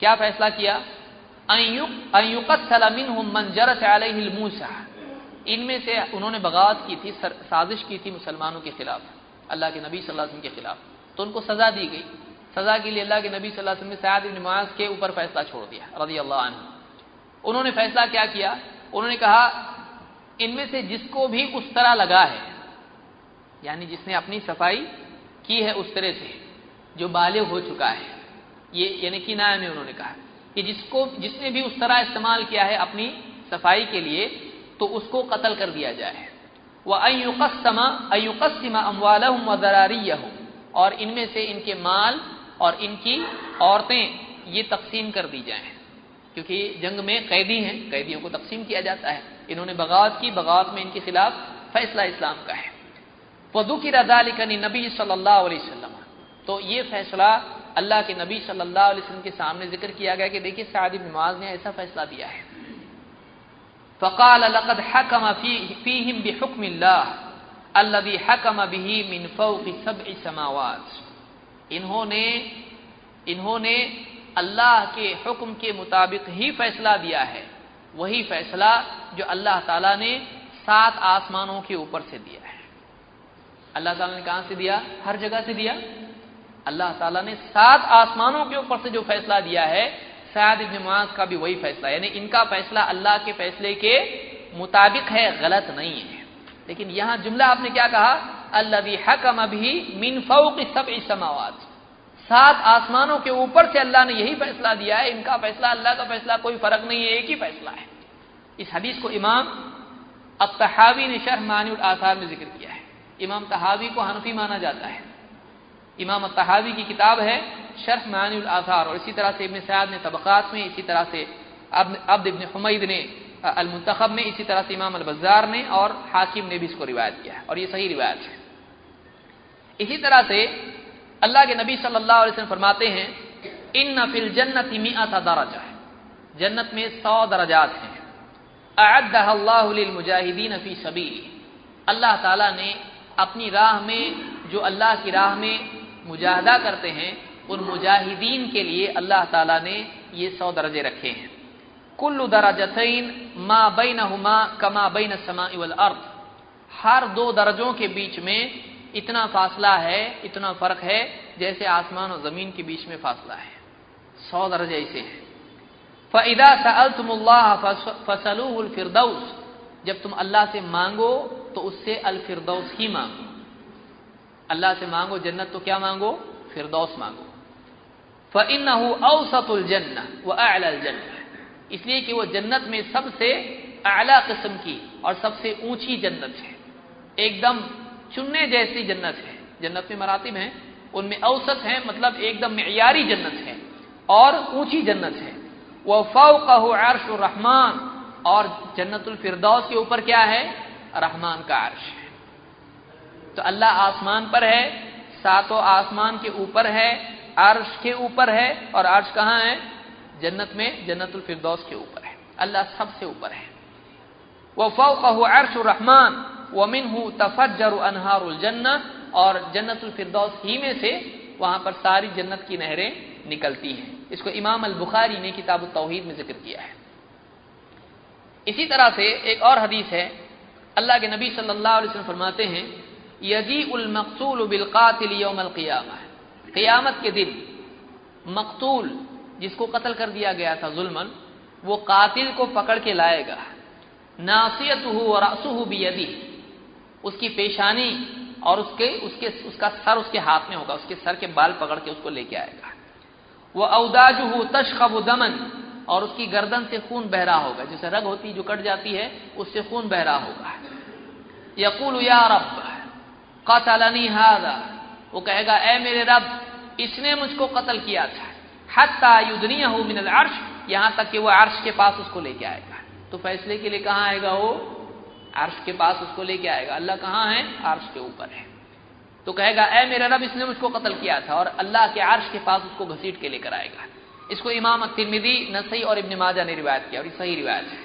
کیا فیصلہ کیا؟ ان یقتل منهم من جرت علیہ الموسع، ان میں سے انہوں نے بغاوت کی تھی، سازش کی تھی مسلمانوں کے خلاف، اللہ کے نبی صلی اللہ علیہ وسلم کے خلاف، تو ان کو سزا دی گئی۔ سزا کے لیے اللہ کے نبی صلی اللہ علیہ وسلم نے سعد بن معاذ کے اوپر فیصلہ چھوڑ دیا رضی اللہ عنہ۔ انہوں نے فیصلہ کیا کیا؟ انہوں نے کہا ان میں سے جس کو بھی اس طرح لگا ہے، یعنی جس نے اپنی صفائی کی ہے اس طرح سے، جو بالغ ہو چکا ہے، یہ یعنی کنایہ میں انہوں نے کہا کہ جس نے بھی اس طرح استعمال کیا ہے اپنی صفائی کے لیے تو اس کو قتل کر دیا جائے۔ وَأَن يُقَسِّمَ أَمْوَالَهُمْ وَذَرَارِيَّهُمْ، اور ان میں سے ان کے مال اور ان کی عورتیں یہ تقسیم کر دی جائیں، کیونکہ جنگ میں قیدی ہیں، قیدیوں کو تقسیم کیا جاتا ہے۔ انہوں نے بغاوت کی، بغاوت میں ان کے خلاف فیصلہ اسلام کا ہے۔ وَذُكِرَ ذَلِكَ لِلنَّبِيِّ صلی اللہ علیہ وسلم، تو یہ فیصلہ اللہ کے نبی صلی اللہ علیہ وسلم کے سامنے ذکر کیا گیا کہ دیکھیے سعد بن معاذ نے ایسا فیصلہ دیا ہے۔ فقال لقد حكم فيهم بحكم الله الذي حكم به من فوق 7 سماوات، انہوں نے اللہ کے حکم کے مطابق ہی فیصلہ دیا ہے، وہی فیصلہ جو اللہ تعالیٰ نے 7 آسمانوں کے اوپر سے دیا ہے۔ اللہ تعالیٰ نے کہاں سے دیا؟ ہر جگہ سے دیا۔ اللہ تعالیٰ نے 7 آسمانوں کے اوپر سے جو فیصلہ دیا ہے، سعد بن معاذ کا بھی وہی فیصلہ، یعنی ان کا فیصلہ اللہ کے فیصلے کے مطابق ہے، غلط نہیں ہے۔ لیکن یہاں جملہ آپ نے کیا کہا؟ الذی حکم بہ من فوق 7 سماوات، 7 آسمانوں کے اوپر سے اللہ نے یہی فیصلہ دیا ہے، ان کا فیصلہ اللہ کا فیصلہ کوئی فرق نہیں ہے، ایک ہی فیصلہ ہے۔ اس حدیث کو امام الطحاوی نے شرح معانی الاثار میں ذکر کیا ہے۔ امام طحاوی کو حنفی مانا جاتا ہے، امام الطحاوی کی کتاب ہے شرح معانی الاثار، اور اسی طرح سے ابن سعد نے طبقات میں، اسی طرح سے عبد ابن حمید نے المنتخب میں، اسی طرح سے امام البزار نے اور حاکم نے بھی اس کو روایت کیا ہے، اور یہ صحیح روایت ہے۔ اسی طرح سے اللہ کے نبی صلی اللہ علیہ وسلم فرماتے ہیں ان فی الجنۃ 100 درجہ، جنت میں 100 درجات ہیں، اعدها اللہ للمجاہدین فی سبیلہ، اللہ تعالیٰ نے اپنی راہ میں، جو اللہ کی راہ میں مجاہدہ کرتے ہیں، ان مجاہدین کے لیے اللہ تعالیٰ نے یہ 100 درجے رکھے ہیں۔ کل درجتین ما بینہما کما بین السماء والارض، ہر 2 درجوں کے بیچ میں اتنا فاصلہ ہے، اتنا فرق ہے جیسے آسمان اور زمین کے بیچ میں فاصلہ ہے، 100 درجے ایسے ہیں۔ فَإِذَا سَأَلْتُمُ اللَّهَ فَاسْأَلُوهُ الْفِرْدَوْسَ، جب تم اللہ سے مانگو تو اس سے الفردوس ہی مانگو، اللہ سے مانگو جنت تو کیا مانگو؟ فردوس مانگو۔ فَإِنَّهُ أَوْسَطُ الْجَنَّةِ وَأَعْلَى الْجَنَّةِ، اس لیے کہ وہ جنت میں سب سے اعلیٰ قسم کی اور سب سے اونچی جنت ہے، ایک دم چننے جیسی جنت ہے۔ جنت میں مراتب ہیں، ان میں اوسط ہیں، مطلب ایک دم معیاری جنت ہے اور اونچی جنت ہے۔ وَفَوْقَهُ عَرْشُ الرَّحْمَٰنِ، اور جنت الفردوس کے اوپر کیا ہے؟ رحمان کا عرش ہے۔ تو اللہ آسمان پر ہے، 7 آسمان کے اوپر ہے، عرش کے اوپر ہے، اور عرش کہاں ہے؟ جنت میں، جنت الفردوس کے اوپر ہے، اللہ سب سے اوپر ہے۔ وَفَوْقَهُ عَرْشُ الرَّحْمَٰنِ وَمِنْهُ تَفَجَّرُ أَنْهَارُ الْجَنَّةِ، اور جنت الفردوس ہی میں سے وہاں پر ساری جنت کی نہریں نکلتی ہیں۔ اس کو امام البخاری نے کتاب التوحید میں ذکر کیا ہے۔ اسی طرح سے ایک اور حدیث ہے، اللہ کے نبی صلی اللہ علیہ وسلم فرماتے ہیں یجیء المقتول بالقاتل یوم القیامہ، قیامت کے دن مقتول جس کو قتل کر دیا گیا تھا ظلماً، وہ قاتل کو پکڑ کے لائے گا، ناصیتہ ورأسہ بیدہ، اس کی پیشانی اور اس کا سر اس کے ہاتھ میں ہوگا، اس کے سر کے بال پکڑ کے اس کو لے کے آئے گا۔ وأوداجہ تشخب دما، اور اس کی گردن سے خون بہ رہا ہوگا، جیسے رگ ہوتی جو کٹ جاتی ہے اس سے خون بہ رہا ہوگا۔ یقول یا رب قتلنی ھذا، وہ کہے گا اے میرے رب اس نے مجھ کو قتل کیا تھا، حتی یدنیہ من العرش، یہاں تک کہ وہ عرش کے پاس اس کو لے کے آئے گا۔ تو فیصلے کے لیے کہاں آئے گا؟ وہ عرش کے پاس اس کو لے کے آئے گا۔ اللہ کہاں ہے؟ عرش کے اوپر ہے۔ تو کہے گا اے میرے رب اس نے مجھ کو قتل کیا تھا، اور اللہ کے عرش کے پاس اس کو گھسیٹ کے لے کر آئے گا۔ اس کو امام الترمذی، نسائی اور ابن ماجہ نے روایت کیا، اور یہ صحیح روایت ہے۔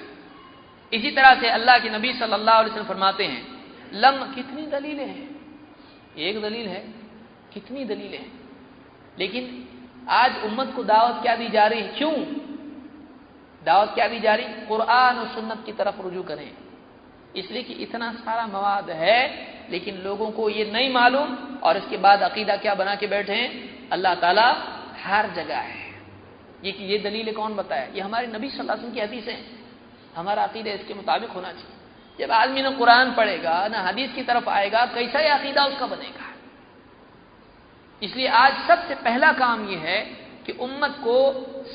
اسی طرح سے اللہ کے نبی صلی اللہ علیہ وسلم فرماتے ہیں کتنی دلیلیں ہیں، ایک دلیل ہے، کتنی دلیلیں ہیں، لیکن آج امت کو دعوت کیا دی جا رہی ہے؟ کیوں دعوت کیا دی جا رہی؟ قرآن و سنت کی طرف رجوع کریں، اس لیے کہ اتنا سارا مواد ہے لیکن لوگوں کو یہ نہیں معلوم، اور اس کے بعد عقیدہ کیا بنا کے بیٹھے ہیں؟ اللہ تعالیٰ ہر جگہ ہے۔ یہ دلیل کون بتایا؟ یہ ہمارے نبی صلی اللہ علیہ وسلم کی حدیث ہیں، ہمارا عقیدہ اس کے مطابق ہونا چاہیے۔ جب آدمی نہ قرآن پڑھے گا نہ حدیث کی طرف آئے گا، کیسا یہ عقیدہ اس کا بنے گا؟ اس لیے آج سب سے پہلا کام یہ ہے کہ امت کو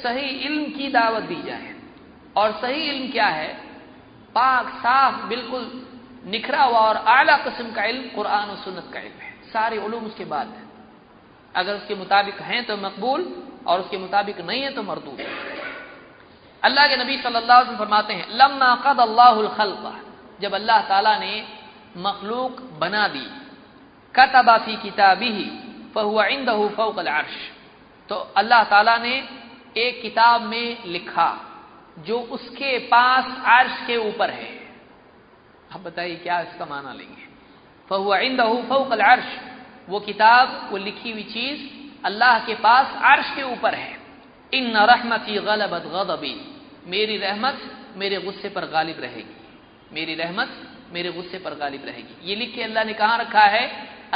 صحیح علم کی دعوت دی جائے، اور صحیح علم کیا ہے؟ پاک صاف بالکل نکھرا ہوا اور اعلیٰ قسم کا علم قرآن و سنت کا علم ہے، سارے علوم اس کے بعد ہے، اگر اس کے مطابق ہیں تو مقبول اور اس کے مطابق نہیں ہے تو مردود ہے۔ اللہ کے نبی صلی اللہ علیہ وسلم فرماتے ہیں لما قضى اللہ الخلق، جب اللہ تعالیٰ نے مخلوق بنا دی، كتب فی کتابہ فهو عنده فوق العرش، تو اللہ تعالیٰ نے ایک کتاب میں لکھا جو اس کے پاس عرش کے اوپر ہے۔ اب بتائیے کیا اس کا معنی لیں گے؟ فهو عنده فوق العرش، وہ کتاب، وہ لکھی ہوئی چیز اللہ کے پاس عرش کے اوپر ہے۔ ان رحمتی غلبت غضبی، میری رحمت میرے غصے پر غالب رہے گی، میری رحمت میرے غصے پر غالب رہے گی۔ یہ لکھ کے اللہ نے کہاں رکھا ہے؟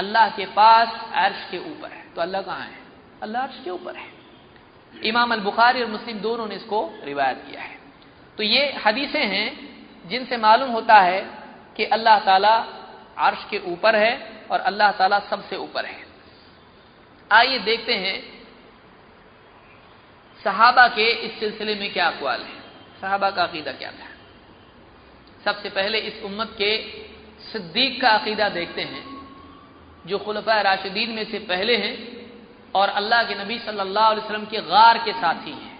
اللہ کے پاس عرش کے اوپر ہے۔ تو اللہ کہاں ہے؟ اللہ عرش کے اوپر ہے۔ امام البخاری اور مسلم دونوں نے اس کو روایت کیا ہے۔ تو یہ حدیثیں ہیں جن سے معلوم ہوتا ہے کہ اللہ تعالیٰ عرش کے اوپر ہے اور اللہ تعالیٰ سب سے اوپر ہے۔ آئیے دیکھتے ہیں صحابہ کے اس سلسلے میں کیا اقوال ہیں، صحابہ کا عقیدہ کیا تھا۔ سب سے پہلے اس امت کے صدیق کا عقیدہ دیکھتے ہیں، جو خلفائے راشدین میں سے پہلے ہیں اور اللہ کے نبی صلی اللہ علیہ وسلم کے غار کے ساتھی ہیں،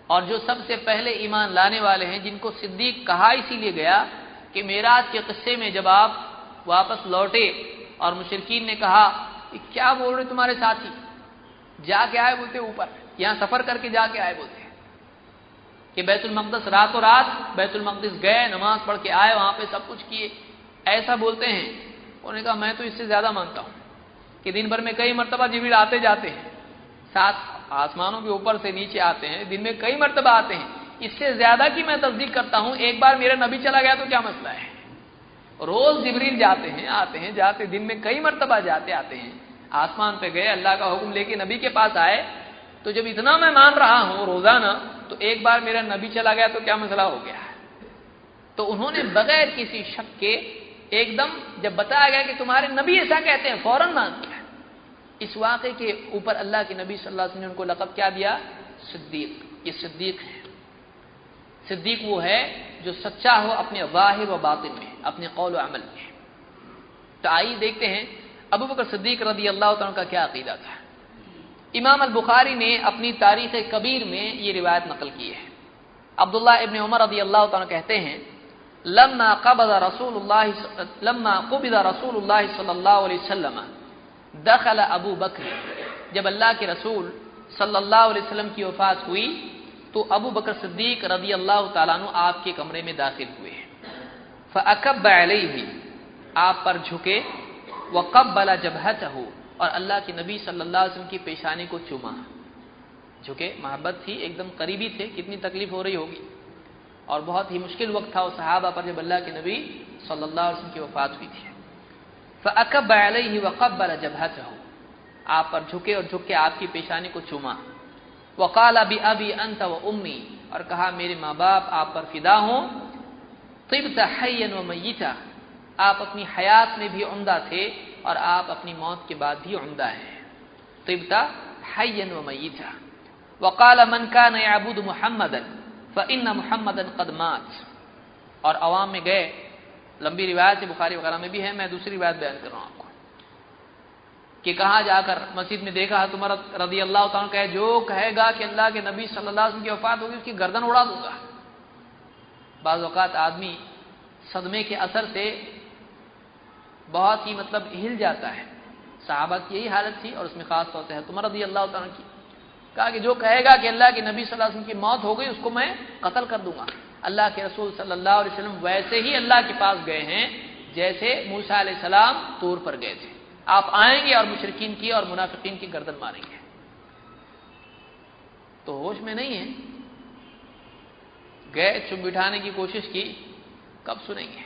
اور جو سب سے پہلے ایمان لانے والے ہیں، جن کو صدیق کہا اسی لیے گیا کہ معراج کے قصے میں جب آپ واپس لوٹے اور مشرکین نے کہا کہ کیا بول رہے تمہارے ساتھی، جا کے آئے بولتے اوپر، یہاں سفر کر کے جا کے آئے بولتے کہ بیت المقدس راتوں رات بیت المقدس گئے، نماز پڑھ کے آئے، وہاں پہ سب کچھ کیے، ایسا بولتے ہیں۔ انہوں نے کہا میں تو اس سے زیادہ مانتا ہوں کہ دن بھر میں کئی مرتبہ جبریل آتے جاتے ہیں، ساتھ آسمانوں کے اوپر سے نیچے آتے ہیں، دن میں کئی مرتبہ آتے ہیں، اس سے زیادہ کی میں تصدیق کرتا ہوں، ایک بار میرا نبی چلا گیا تو کیا مسئلہ ہے؟ روز جبریل جاتے ہیں آتے ہیں جاتے، دن میں کئی مرتبہ جاتے آتے ہیں، آسمان پہ گئے، اللہ کا حکم لے کے نبی کے پاس آئے، تو جب اتنا میں مان رہا ہوں روزانہ، تو ایک بار میرا نبی چلا گیا تو کیا مسئلہ ہو گیا؟ تو انہوں نے بغیر کسی شک کے ایک دم جب بتایا گیا کہ تمہارے نبی ایسا کہتے ہیں، فوراً مان لیا۔ اس واقعے کے اوپر اللہ کے نبی صلی اللہ علیہ وسلم نے ان کو لقب کیا دیا؟ صدیق۔ یہ صدیق ہے۔ صدیق وہ ہے جو سچا ہو اپنے ظاہر و باطن میں، اپنے قول و عمل میں۔ تو آئیے دیکھتے ہیں ابو بکر صدیق رضی اللہ تعالیٰ کا کیا عقیدہ تھا۔ امام البخاری نے اپنی تاریخ کبیر میں یہ روایت نقل کی ہے۔ عبداللہ ابن عمر رضی اللہ تعالیٰ کہتے ہیں لما قبض رسول اللہ صلی اللہ علیہ وسلم دخل ابو بکر، جب اللہ کے رسول صلی اللہ علیہ وسلم کی وفات ہوئی تو ابو بکر صدیق رضی اللہ تعالیٰ عنہ آپ کے کمرے میں داخل ہوئے، فأکب علیہ، آپ پر جھکے، وقبل جبہتہ، اور اللہ کے نبی صلی اللہ علیہ وسلم کی پیشانی کو چوما، جھکے، محبت تھی، ایک دم قریبی تھے، کتنی تکلیف ہو رہی ہوگی، اور بہت ہی مشکل وقت تھا وہ صحابہ پر جب اللہ کے نبی صلی اللہ علیہ وسلم کی وفات ہوئی تھی۔ فأکب علیہ وقبل جبہتہ، آپ پر جھکے اور جھک کے آپ کی پیشانی کو چوما، وقال بأبی انت وأمی، اور کہا میرے ماں باپ آپ پر فدا ہوں، طبت حیا ومیتا، آپ اپنی حیات میں بھی عمدہ تھے اور آپ اپنی موت کے بعد بھی عمدہ ہیں، طبت حیا ومیتا، وقال من كان يعبد محمدا فإن محمدا قد مات، اور عوام میں گئے، لمبی روایت ہے بخاری وغیرہ میں بھی ہے، میں دوسری روایت بیان کر رہا ہوں آپ کو، کہ کہاں جا کر مسجد میں دیکھا تو عمر رضی اللہ تعالیٰ کہے جو کہے گا کہ اللہ کے نبی صلی اللہ علیہ وسلم کی وفات ہوگی اس کی گردن اڑا دوں گا۔ بعض اوقات آدمی صدمے کے اثر سے بہت ہی ہل جاتا ہے، صحابہ کی یہی حالت تھی، اور اس میں خاص طور سے عمر رضی اللہ تعالیٰ کی، کہا کہ جو کہے گا کہ اللہ کے نبی صلی اللہ علیہ وسلم کی موت ہو گئی اس کو میں قتل کر دوں گا۔ اللہ کے رسول صلی اللہ علیہ وسلم ویسے ہی اللہ کے پاس گئے ہیں جیسے موسیٰ علیہ السلام طور پر گئے تھے، آپ آئیں گے اور مشرکین کی اور منافقین کی گردن ماریں گے۔ تو ہوش میں نہیں ہے، گئے چپ بٹھانے کی کوشش کی، کب سنیں گے؟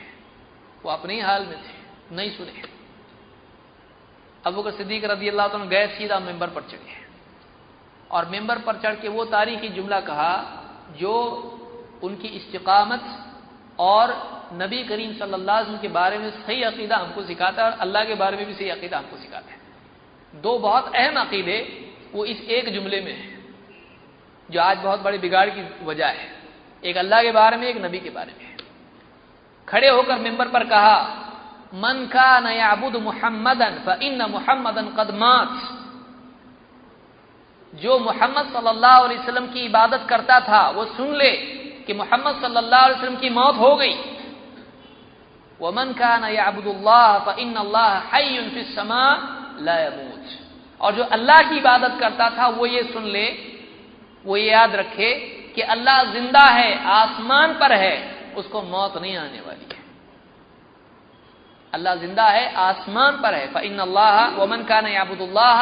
وہ اپنے ہی حال میں تھے، نہیں سنے۔ ابوبکر صدیق رضی اللہ عنہ گئے، سیدھا ممبر پر چڑھے اور ممبر پر چڑھ کے وہ تاریخی جملہ کہا جو ان کی استقامت اور نبی کریم صلی اللہ علیہ وسلم کے بارے میں صحیح عقیدہ ہم کو سکھاتا ہے، اور اللہ کے بارے میں بھی صحیح عقیدہ ہم کو سکھاتا ہے۔ دو بہت اہم عقیدے وہ اس ایک جملے میں ہیں، جو آج بہت بڑے بگاڑ کی وجہ ہے، ایک اللہ کے بارے میں، ایک نبی کے بارے میں۔ کھڑے ہو کر ممبر پر کہا، من کان یعبد محمدا فإن محمدا قد مات، جو محمد صلی اللہ علیہ وسلم کی عبادت کرتا تھا وہ سن لے کہ محمد صلی اللہ علیہ وسلم کی موت ہو گئی۔ ومن کان یعبد اللہ فإن اللہ حی فی السماء لا يموت، اور جو اللہ کی عبادت کرتا تھا وہ یہ سن لے، وہ یہ یاد رکھے کہ اللہ زندہ ہے، آسمان پر ہے، اس کو موت نہیں آنے والی ہے۔ اللہ زندہ ہے، آسمان پر ہے۔ فإن اللہ ومن کان یعبد اللہ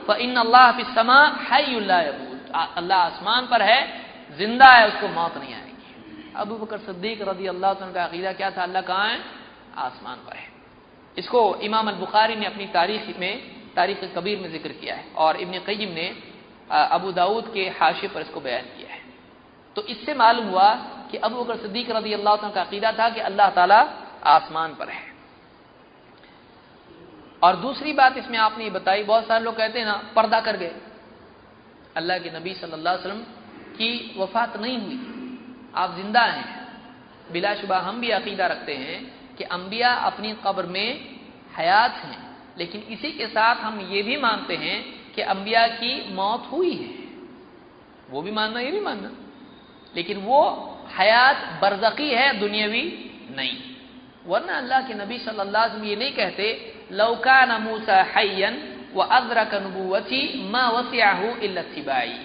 فإن اللہ فی السماء حی لا يموت، اللہ آسمان پر ہے، زندہ ہے، اس کو موت نہیں آئے گی۔ ابوبکر صدیق رضی اللہ عنہ کا عقیدہ کیا تھا؟ اللہ کہاں ہے؟ آسمان پر ہے۔ اس کو امام البخاری نے اپنی تاریخ کبیر میں ذکر کیا ہے، اور ابن قیم نے ابو داؤد کے حاشیے پر اس کو بیان کیا ہے۔ تو اس سے معلوم ہوا کہ ابوبکر صدیق رضی اللہ عنہ کا عقیدہ تھا کہ اللہ تعالیٰ آسمان پر ہے۔ اور دوسری بات اس میں آپ نے یہ بتائی، بہت سارے لوگ کہتے ہیں نا پردہ کر گئے، اللہ کے نبی صلی اللہ علیہ وسلم کی وفات نہیں ہوئی، آپ زندہ ہیں۔ بلا شبہ ہم بھی عقیدہ رکھتے ہیں کہ انبیاء اپنی قبر میں حیات ہیں، لیکن اسی کے ساتھ ہم یہ بھی مانتے ہیں کہ انبیاء کی موت ہوئی ہے، وہ بھی ماننا، یہ بھی ماننا، لیکن وہ حیات برزخی ہے، دنیاوی نہیں۔ ورنہ اللہ کے نبی صلی اللہ علیہ وسلم یہ نہیں کہتے لو کان موسیٰ حیا وادرک نبوتی ما وسعہ الا اتباعی،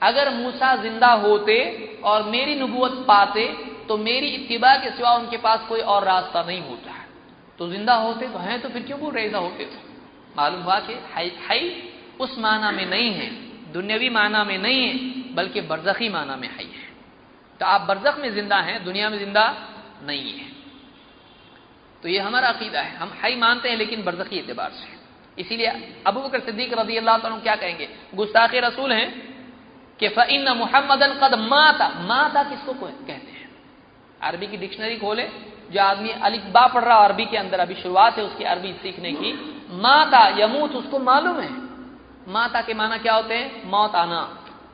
اگر موسیٰ زندہ ہوتے اور میری نبوت پاتے تو میری اتباع کے سوا ان کے پاس کوئی اور راستہ نہیں ہوتا۔ تو زندہ ہوتے تو ہیں، تو پھر کیوں وہ ریزہ ہوتے تھے؟ معلوم ہوا کہ حی اس معنی میں نہیں ہے، دنیاوی معنی میں نہیں ہے، بلکہ برزخی معنی میں حی ہے۔ تو آپ برزخ میں زندہ ہیں، دنیا میں زندہ نہیں ہے۔ تو یہ ہمارا عقیدہ ہے، ہم حی مانتے ہیں لیکن برزخی اعتبار سے۔ اسی لیے ابوبکر صدیق رضی اللہ عنہ کیا کہیں گے؟ گستاخ رسول ہیں کہ فإن محمدا قد مات، مات کس کو کہتے ہیں؟ عربی کی ڈکشنری کھولے، جو آدمی الف با پڑھ رہا عربی کے اندر، ابھی شروعات ہے اس کی عربی سیکھنے کی، ماتا یموت اس کو معلوم ہے، ماتا کے معنی کیا ہوتے ہیں؟ موت آنا،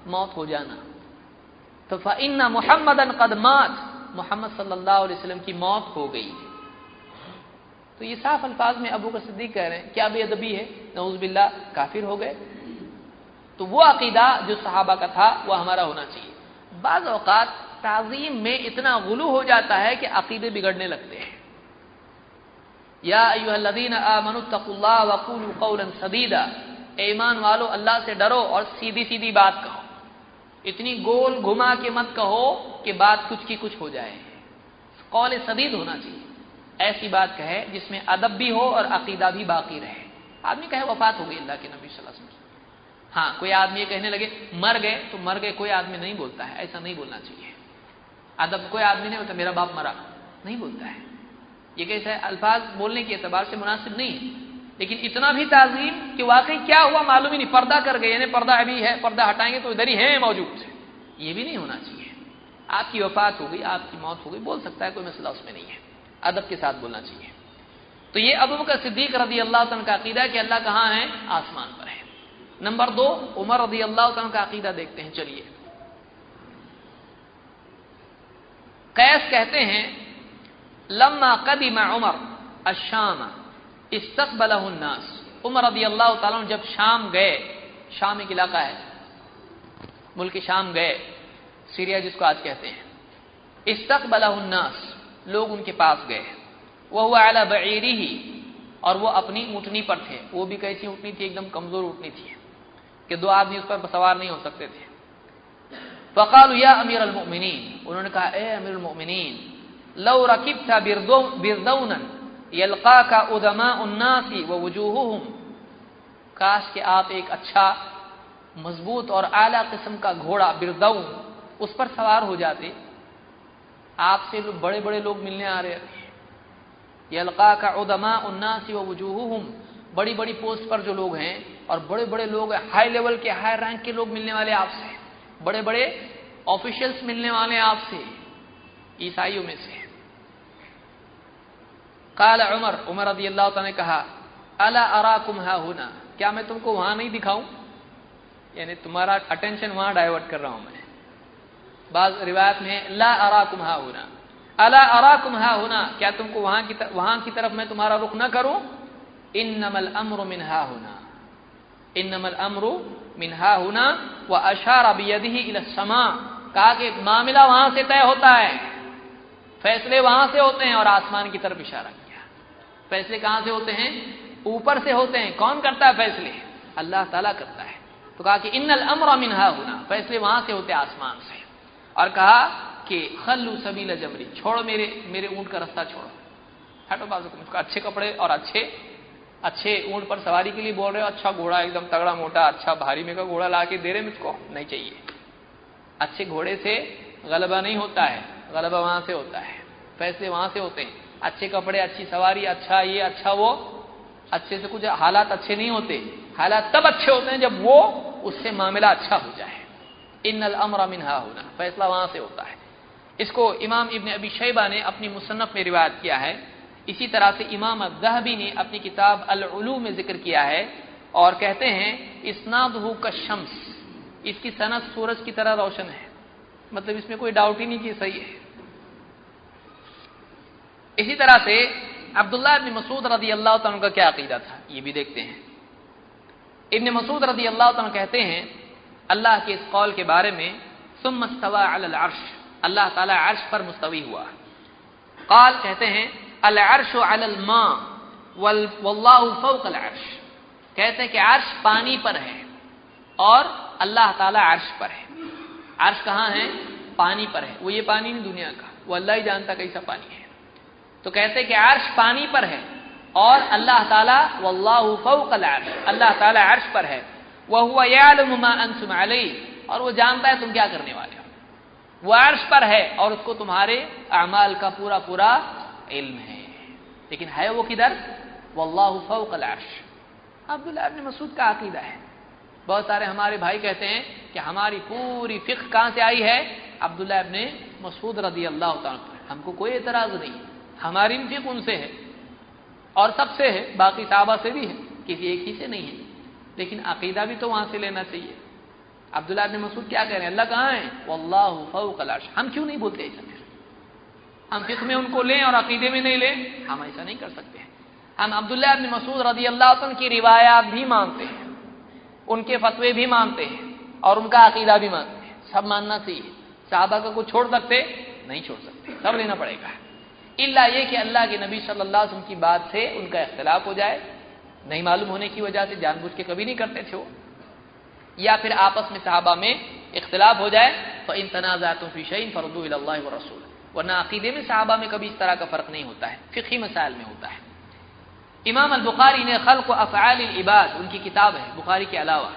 موت ہو جانا۔ تو فإن محمدا قد مات، محمد صلی اللہ علیہ وسلم کی موت ہو گئی۔ تو یہ صاف الفاظ میں ابوبکر صدیق کہہ رہے ہیں، کیا بے ادبی ہے؟ نعوذ باللہ، کافر ہو گئے۔ تو وہ عقیدہ جو صحابہ کا تھا وہ ہمارا ہونا چاہیے۔ بعض اوقات تعظیم میں اتنا غلو ہو جاتا ہے کہ عقیدے بگڑنے لگتے ہیں۔ یا ایھا الذین آمنوا اتقوا اللہ وقولوا قولا سدیدا، اے ایمان والو اللہ سے ڈرو اور سیدھی سیدھی بات کہو، اتنی گول گھما کے مت کہو کہ بات کچھ کی کچھ ہو جائے۔ قول سدید ہونا چاہیے، ایسی بات کہے جس میں ادب بھی ہو اور عقیدہ بھی باقی رہے۔ آدمی کہے وفات ہو گئی اللہ کے نبی صلی اللہ علیہ وسلم، ہاں کوئی آدمی یہ کہنے لگے مر گئے تو مر گئے، کوئی آدمی نہیں بولتا ہے، ایسا نہیں بولنا چاہیے۔ ادب، کوئی آدمی نہیں ہوتا میرا باپ مرا، نہیں بولتا ہے، یہ کیسے الفاظ بولنے کے اعتبار سے مناسب نہیں ہے۔ لیکن اتنا بھی تعظیم کہ واقعی کیا ہوا معلوم ہی نہیں، پردہ کر گئے، یعنی پردہ ابھی ہے، پردہ ہٹائیں گے تو ادھر ہی ہے موجود، یہ بھی نہیں ہونا چاہیے۔ آپ کی وفات ہو گئی، آپ کی موت ہو گئی، بول سکتا ہے، کوئی مسئلہ اس میں نہیں ہے، ادب کے ساتھ بولنا چاہیے۔ تو یہ ابوبکر صدیق رضی اللہ عنہ کا عقیدہ ہے کہ اللہ کہاں ہے؟ آسمان پر ہے۔ نمبر 2، عمر رضی اللہ عنہ کا عقیدہ دیکھتے ہیں، چلیے۔ قیس کہتے ہیں لما قدم عمر الشام استقبلہ الناس، عمر رضی اللہ تعالیٰ عنہ جب شام گئے، شام ایک علاقہ ہے، ملک شام گئے، سیریا جس کو آج کہتے ہیں، استقبلہ الناس، لوگ ان کے پاس گئے، وہو علی بعیرہ، اور وہ اپنی اونٹنی پر تھے، وہ بھی کیسی اونٹنی تھی؟ ایک دم کمزور اونٹنی تھی کہ دو آدمی اس پر سوار نہیں ہو سکتے تھے۔ فقالوا یا امیر المؤمنین، انہوں نے کہا اے امیر المؤمنین، لو رکبت بردونا یلقاک ادماء الناس ووجوہہم، کاش کہ آپ ایک اچھا مضبوط اور اعلیٰ قسم کا گھوڑا بردون اس پر سوار ہو جاتے، آپ سے بڑے بڑے لوگ ملنے آ رہے، یلقاک عظماء الناس ووجوہہم، بڑی بڑی پوسٹ پر جو لوگ ہیں اور بڑے بڑے لوگ ہائی لیول کے ہائی رینک کے لوگ ملنے والے آپ سے، بڑے بڑے آفیشلز ملنے والے آپ سے عیسائیوں میں سے۔ قال عمر رضی اللہ تعالیٰ نے کہا الا اراکم ها هنا، کیا میں تم کو وہاں نہیں دکھاؤں؟ یعنی تمہارا اٹینشن وہاں ڈائیورٹ کر رہا ہوں میں۔ بعض روایت میں لا اراکم ها هنا، الا اراکم ها هنا، کیا تم کو وہاں کی طرف میں تمہارا رخ نہ کروں؟ انما الامر من ها هنا، انما الامر من ها هنا، واشار بيده الى السماء، کہا کہ معاملہ وہاں سے طے ہوتا ہے، فیصلے وہاں سے ہوتے ہیں، اور آسمان کی طرف اشارہ کیا۔ فیصلے کہاں سے ہوتے ہیں؟ اوپر سے ہوتے ہیں۔ کون کرتا ہے فیصلے؟ اللہ تعالیٰ کرتا ہے۔ تو کہا کہ ان الامر من ها هنا، فیصلے وہاں سے ہوتے ہیں، آسمان سے۔ اور کہا کہ خلو سبیل جمری، چھوڑو میرے اونٹ کا راستہ چھوڑو، ہٹو بازو، مجھ کو اچھے کپڑے اور اچھے اونٹ پر سواری کے لیے بول رہے ہو، اچھا گھوڑا ایک دم تگڑا موٹا اچھا بھاری میں کا گھوڑا لا کے دے رہے مجھ کو، نہیں چاہیے۔ اچھے گھوڑے سے غلبہ نہیں ہوتا ہے، غلبہ وہاں سے ہوتا ہے، فیصلے وہاں سے ہوتے ہیں۔ اچھے کپڑے، اچھی سواری، اچھا یہ اچھا وہ، اچھے سے کچھ حالات اچھے نہیں ہوتے، حالات تب اچھے ہوتے ہیں جب وہ اس سے معاملہ اچھا ہو جائے۔ ان الامر من ها هنا، فیصلہ وہاں سے ہوتا ہے۔ اس کو امام ابن ابی شیبہ نے اپنی مصنف میں روایت کیا ہے، اسی طرح سے امام الذہبی نے اپنی کتاب العلوم میں ذکر کیا ہے، اور کہتے ہیں اسنادہ کالشمس، اس کی سند سورج کی طرح روشن ہے، مطلب اس میں کوئی ڈاؤٹ ہی نہیں کہ صحیح ہے۔ اسی طرح سے عبداللہ ابن مسعود رضی اللہ تعالیٰ کا کیا عقیدہ تھا یہ بھی دیکھتے ہیں۔ ابن مسعود رضی اللہ تعالیٰ کہتے ہیں اللہ کے اس قول کے بارے میں، ثم استوى علی العرش، اللہ تعالیٰ عرش پر مستوی ہوا۔ قال کہتے ہیں العرش علی الماء واللہ فوق العرش، کہتے ہیں کہ عرش پانی پر ہے اور اللہ تعالیٰ عرش پر ہے۔ عرش کہاں ہے؟ پانی پر ہے، وہ یہ پانی نہیں دنیا کا، وہ اللہ ہی جانتا کیسا پانی ہے۔ تو کہتے ہیں کہ عرش پانی پر ہے اور اللہ تعالیٰ واللہ فوق العرش، اللہ تعالیٰ عرش پر ہے، وَهُوَ يَعْلَمُ مَا أَنْتُمْ عَلَيْهِ، اور وہ جانتا ہے تم کیا کرنے والے ہو۔ وہ عرش پر ہے اور اس کو تمہارے اعمال کا پورا علم ہے، لیکن ہے وہ کدھر؟ واللہ فوق العرش۔ عبداللہ ابن مسعود کا عقیدہ ہے۔ بہت سارے ہمارے بھائی کہتے ہیں کہ ہماری پوری فقہ کہاں سے آئی ہے؟ عبداللہ ابن مسعود رضی اللہ تعالیٰ عنہ۔ ہم کو کوئی اعتراض نہیں، ہماری فقہ ان سے ہے اور سب سے ہے، باقی صحابہ سے بھی ہے، کسی ایک ہی سے نہیں ہے، لیکن عقیدہ بھی تو وہاں سے لینا چاہیے۔ عبداللہ ابن مسعود کیا کہہ رہے ہیں؟ اللہ کہاں ہے؟ واللہ فوق العرش۔ ہم کیوں نہیں بولتے ایسا؟ ہم فقہ میں ان کو لیں اور عقیدے میں نہیں لیں؟ ہم ایسا نہیں کر سکتے ہیں۔ ہم عبداللہ ابن مسعود رضی اللہ عنہ کی روایات بھی مانتے ہیں، ان کے فتوے بھی مانتے ہیں اور ان کا عقیدہ بھی مانتے ہیں، سب ماننا چاہیے۔ صحابہ کا کچھ چھوڑ سکتے؟ نہیں چھوڑ سکتے، سب لینا پڑے گا، الا یہ کہ اللہ کے نبی صلی اللہ علیہ وسلم کی بات سے ان کا اختلاف ہو جائے، نہیں معلوم ہونے کی وجہ سے جان بوجھ کے کبھی نہیں کرتے تھے وہ، یا پھر آپس میں صحابہ میں اختلاف ہو جائے، فإن تنازعتم فی شیء فردوه الی اللہ والرسول، ورنہ عقیدے میں صحابہ میں کبھی اس طرح کا فرق نہیں ہوتا ہے، فقہی مسائل میں ہوتا ہے۔ امام البخاری نے خلق و افعال العباد، ان کی کتاب ہے بخاری کے علاوہ،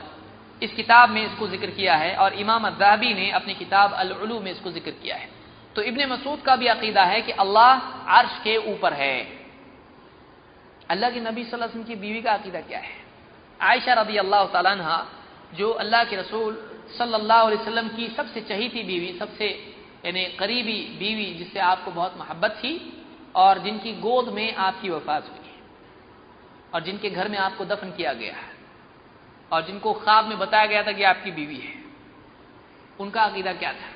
اس کتاب میں اس کو ذکر کیا ہے، اور امام الذہبی نے اپنی کتاب العلوم میں اس کو ذکر کیا ہے۔ تو ابن مسعود کا بھی عقیدہ ہے کہ اللہ عرش کے اوپر ہے۔ اللہ کے نبی صلی اللہ علیہ وسلم کی بیوی کا عقیدہ کیا ہے؟ عائشہ رضی اللہ تعالیٰ عنہ، جو اللہ کے رسول صلی اللہ علیہ وسلم کی سب سے چہیتی بیوی، سب سے یعنی قریبی بیوی، جس سے آپ کو بہت محبت تھی اور جن کی گود میں آپ کی وفات ہوئی اور جن کے گھر میں آپ کو دفن کیا گیا ہے اور جن کو خواب میں بتایا گیا تھا کہ آپ کی بیوی ہے، ان کا عقیدہ کیا تھا؟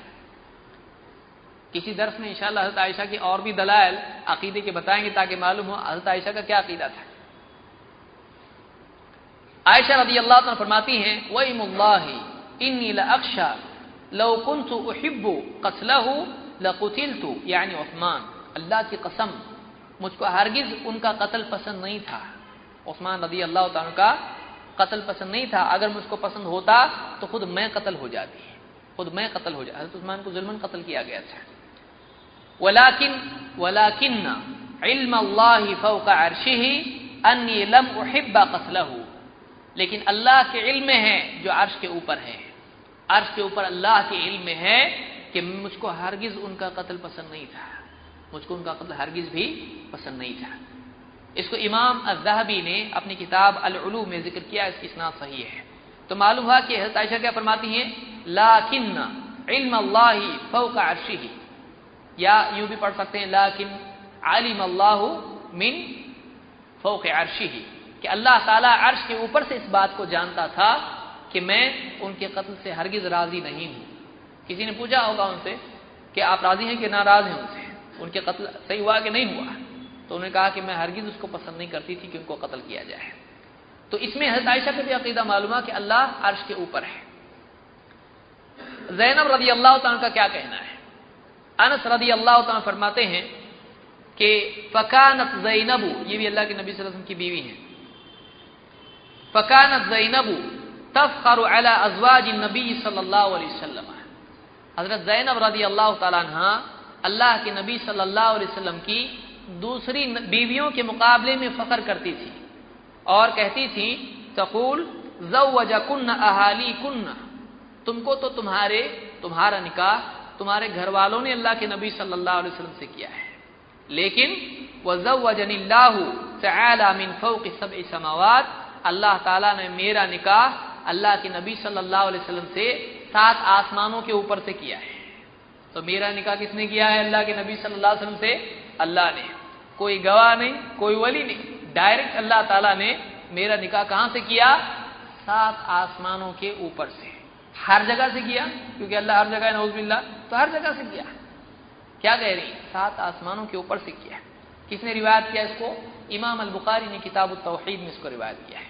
کسی درس میں انشاءاللہ حضرت عائشہ کی اور بھی دلائل عقیدے کے بتائیں گے تاکہ معلوم ہو حضرت عائشہ کا کیا عقیدہ تھا۔ عائشہ رضی اللہ عنہ فرماتی ہیں وَإِمُ اللَّهِ إِنِّي لَأَخْشَى لَوْ كُنْتُ أُحِبُّ قَتْلَهُ لَقُتِلْتُ، یعنی عثمان، اللہ کی قسم مجھ کو ہرگز ان کا قتل پسند نہیں تھا، عثمان رضی اللہ عنہ کا قتل پسند نہیں تھا، اگر مجھ کو پسند ہوتا تو خود میں قتل ہو جاتی، خود میں قتل ہو جاتا۔ حضرت عثمان کو ظلماً قتل کیا گیا تھا۔ ولكن علم الله فوق عرشه اني لم احب قتله، لیکن اللہ کے علم میں ہے جو عرش کے اوپر ہے، عرش کے اوپر اللہ کے علم میں ہے کہ مجھ کو ہرگز ان کا قتل پسند نہیں تھا، مجھ کو ان کا قتل ہرگز بھی پسند نہیں تھا۔ اس کو امام الذہبی نے اپنی کتاب العلو میں ذکر کیا، اس کی اسناد صحیح ہے۔ تو معلوم ہوا کہ حضرت عائشہ کیا فرماتی ہیں، لیکن علم اللہ فوق عرشہ، یا یوں بھی پڑھ سکتے ہیں لیکن علم اللہ من فوق عرشہ، کہ اللہ تعالیٰ عرش کے اوپر سے اس بات کو جانتا تھا کہ میں ان کے قتل سے ہرگز راضی نہیں ہوں۔ کسی نے پوچھا ہوگا ان سے کہ آپ راضی ہیں کہ ناراض ہیں ان سے، ان کے قتل صحیح ہوا کہ نہیں ہوا؟ تو انہوں نے کہا کہ میں ہرگز اس کو پسند نہیں کرتی تھی کہ ان کو قتل کیا جائے۔ تو اس میں حضرت عائشہ کا بھی عقیدہ معلوم ہے کہ اللہ عرش کے اوپر ہے۔ زینب رضی اللہ تعالیٰ کا کیا کہنا ہے؟ انس رضی اللہ تعالیٰ فرماتے ہیں کہ فکانت زینب، یہ بھی اللہ کے نبی صلی اللہ علیہ وسلم کی بیوی ہیں، فکانت زینب تفخر علی ازواج النبی صلی اللہ علیہ وسلم، حضرت زینب رضی اللہ تعالیٰ عنہ اللہ کے نبی صلی اللہ علیہ وسلم کی دوسری بیویوں کے مقابلے میں فخر کرتی تھی اور کہتی تھی تقول زوجکن اہالیکن، تم کو تو تمہارا نکاح تمہارے گھر والوں نے اللہ کے نبی صلی اللہ علیہ وسلم سے کیا ہے، لیکن وزوجنی اللہ تعالی من فوق سبع سماوات، اللہ تعالیٰ نے میرا نکاح اللہ کے نبی صلی اللہ علیہ وسلم سے 7 آسمانوں کے اوپر سے کیا ہے۔ تو میرا نکاح کس نے کیا ہے؟ اللہ کے نبی صلی اللہ علیہ وسلم سے اللہ نے، کوئی گواہ نہیں، کوئی ولی نہیں، ڈائریکٹ اللہ تعالیٰ نے میرا نکاح کہاں سے کیا؟ 7 آسمانوں کے اوپر سے، ہر جگہ سے کیا، کیونکہ اللہ ہر جگہ ہے نعوذ باللہ، تو ہر جگہ سے کیا۔ کیا کہہ رہی؟ 7 آسمانوں کے اوپر سے کیا۔ کس نے روایت کیا اس کو؟ امام البخاری نے کتاب التوحید میں اس کو روایت کیا ہے۔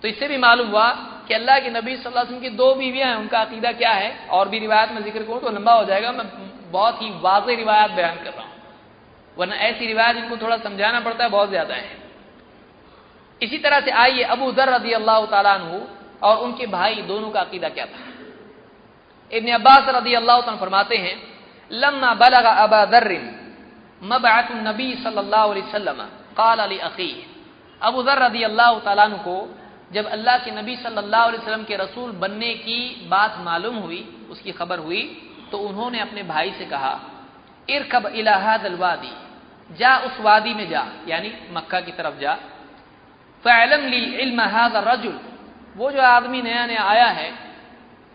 تو اس سے بھی معلوم ہوا کہ اللہ کے نبی صلی اللہ علیہ وسلم کی 2 بیویاں ہیں، ان کا عقیدہ کیا ہے، اور بھی روایت میں ذکر کروں تو لمبا ہو جائے گا، میں بہت ہی واضح روایات بیان کر رہا ہوں، ورنہ ایسی روایت ان کو تھوڑا سمجھانا پڑتا ہے، بہت زیادہ ہے۔ اسی طرح سے آئیے ابو ذر رضی اللہ تعالیٰ عنہ اور ان کے بھائی دونوں کا عقیدہ کیا تھا۔ ابن عباس رضی اللہ تعالیٰ فرماتے ہیں لما بلغ ابا ذر مبعث النبی صلی اللہ علیہ وسلم قال لاخیہ، ابو ذر رضی اللہ تعالیٰ عنہ کو جب اللہ کے نبی صلی اللہ علیہ وسلم کے رسول بننے کی بات معلوم ہوئی، اس کی خبر ہوئی، تو انہوں نے اپنے بھائی سے کہا ارکب الی ھذا الوادی، جا اس وادی میں جا، یعنی مکہ کی طرف جا، فاعلم لی علم ھذا الرجل، وہ جو آدمی نیا نیا آیا ہے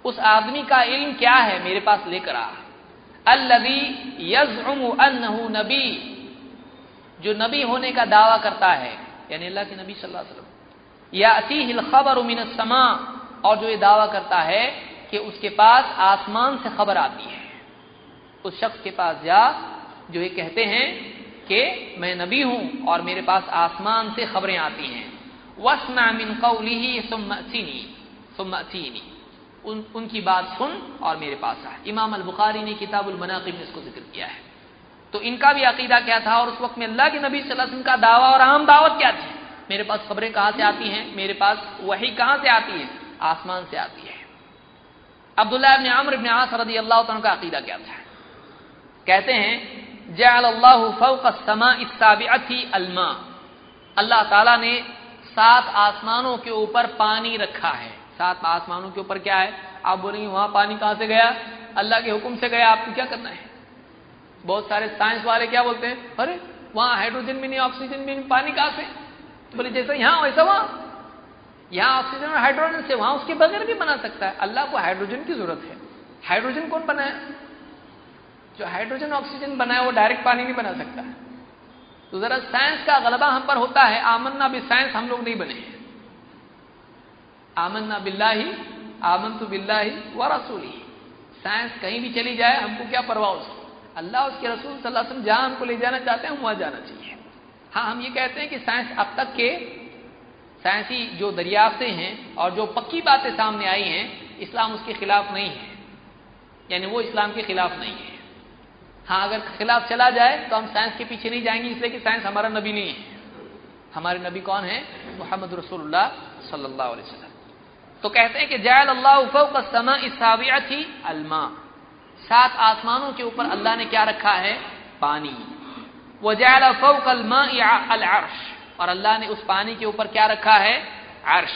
اس آدمی کا علم کیا ہے میرے پاس لے کر آ، الذی یزعم انہ نبی، جو نبی ہونے کا دعویٰ کرتا ہے، یعنی اللہ کے نبی صلی اللہ علیہ وسلم، یاتیہ الخبر من السماء، اور جو یہ دعویٰ کرتا ہے کہ اس کے پاس آسمان سے خبر آتی ہے، اس شخص کے پاس جا جو یہ کہتے ہیں کہ میں نبی ہوں اور میرے پاس آسمان سے خبریں آتی ہیں، واسمع من قولہ ثم اتینی، ان کی بات سن اور میرے پاس آ۔ امام البخاری نے کتاب المناقب میں اس کو ذکر کیا ہے۔ تو ان کا بھی عقیدہ کیا تھا، اور اس وقت میں اللہ کے نبی صلی اللہ علیہ وسلم کا دعویٰ اور عام دعوت کیا تھی؟ میرے پاس خبریں کہاں سے آتی ہیں، میرے پاس وحی کہاں سے آتی ہے؟ آسمان سے آتی ہے۔ عبداللہ ابن عمرو ابن عاص رضی اللہ عنہ کا عقیدہ کیا تھا؟ کہتے ہیں جعل اللہ فوق السماء السابعۃ الماء، اللہ تعالیٰ نے 7 آسمانوں کے اوپر پانی رکھا ہے۔ 7 آسمانوں کے اوپر کیا ہے؟ آپ بولیں گے وہاں پانی کہاں سے گیا؟ اللہ کے حکم سے گیا، آپ کو کیا کرنا ہے؟ بہت سارے سائنس والے کیا بولتے ہیں، ارے وہاں ہائیڈروجن بھی نہیں، آکسیجن بھی نہیں، پانی کہاں سے؟ بولے جیسا یہاں ویسا وہاں، یہاں آکسیجن اور ہائیڈروجن سے، وہاں اس کے بغیر بھی بنا سکتا ہے۔ اللہ کو ہائیڈروجن کی ضرورت ہے، ہائیڈروجن کون بنایا؟ جو ہائیڈروجن آکسیجن بنایا وہ ڈائریکٹ پانی نہیں بنا سکتا۔ تو ذرا سائنس کا غلبہ ہم پر ہوتا ہے، آمنا بالسائنس ہم لوگ نہیں بنے ہیں۔ آمنا باللہ، آمنت باللہ ورسولہ، سائنس کہیں بھی چلی جائے ہم کو کیا پرواہ اس کی، اللہ اس کے رسول صلی اللہ علیہ وسلم جہاں ہم کو لے جانا چاہتے ہیں ہم وہاں جانا چاہیے۔ ہاں ہم یہ کہتے ہیں کہ سائنس اب تک کے سائنسی جو دریافتیں ہیں اور جو پکی باتیں سامنے آئی ہیں، اسلام اس کے خلاف نہیں ہے، یعنی وہ اسلام کے خلاف نہیں ہے۔ ہاں اگر خلاف چلا جائے تو ہم سائنس کے پیچھے نہیں جائیں گے، اس لیے کہ سائنس ہمارا نبی نہیں ہے۔ ہمارے نبی کون ہیں؟ محمد رسول اللہ صلی اللہ علیہ وسلم۔ تو کہتے ہیں کہ جعل اللہ فوق السماء السابعۃ الماء، 7 آسمانوں کے اوپر اللہ نے کیا رکھا ہے؟ پانی۔ وجعل فوق الماء العرش، اور اللہ نے اس پانی کے اوپر کیا رکھا ہے؟ عرش۔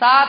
7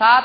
7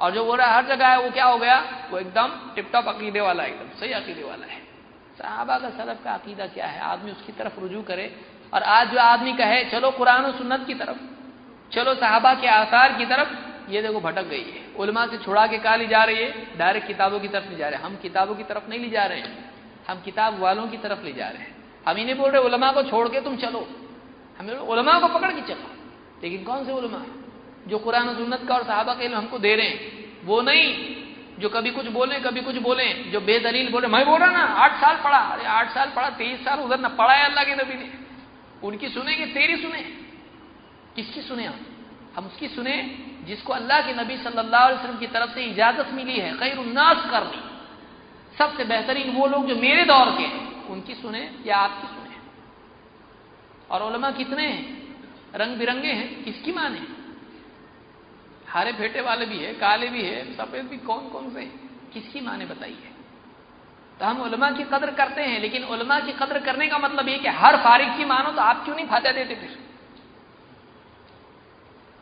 اور جو بول رہا ہے ہر جگہ ہے وہ کیا ہو گیا؟ وہ ایک دم ٹپ ٹاپ عقیدے والا ہے، ایک دم صحیح عقیدے والا ہے۔ صحابہ کا سلف کا عقیدہ کیا ہے؟ آدمی اس کی طرف رجوع کرے۔ اور آج جو آدمی کہے چلو قرآن و سنت کی طرف، چلو صحابہ کے آثار کی طرف، یہ دیکھو بھٹک گئی ہے۔ علماء سے چھڑا کے کہاں لی جا رہی ہے؟ ڈائریکٹ کتابوں کی طرف لے جا رہے ہیں۔ ہم کتابوں کی طرف نہیں لے جا رہے ہیں، ہم کتاب والوں کی طرف لے جا رہے ہیں۔ ہم ہی نہیں بول رہے علماء کو چھوڑ کے تم چلو، ہمیں علماء کو پکڑ کے چلو، لیکن کون سے علماء؟ جو قرآن و سنت کا اور صحابہ کا علم ہم کو دے رہے ہیں، وہ نہیں جو کبھی کچھ بولیں کبھی کچھ بولیں، جو بے دلیل بولے۔ میں بول رہا نا 8 سال پڑھا، ارے 8 سال پڑھا، 23 سال ادھر نہ پڑھا ہے اللہ کے نبی نے، ان کی سنیں گے تیری سنیں؟ کس کی سنیں ہم اس کی سنیں جس کو اللہ کے نبی صلی اللہ علیہ وسلم کی طرف سے اجازت ملی ہے، خیر الناس کرنی، سب سے بہترین وہ لوگ جو میرے دور کے ہیں، ان کی سنیں یا آپ کی سنیں؟ اور علماء کتنے ہیں؟ رنگ برنگے ہیں، کس کی مانے؟ ہارے پھیٹے والے بھی ہے، کالے بھی ہے، سفید بھی، کون کون سے ہیں؟ کس کی مانے بتائیے؟ تو ہم علماء کی قدر کرتے ہیں، لیکن علماء کی قدر کرنے کا مطلب یہ کہ ہر فارغ کی مانو، تو آپ کیوں نہیں فاتحہ دیتے؟ پھر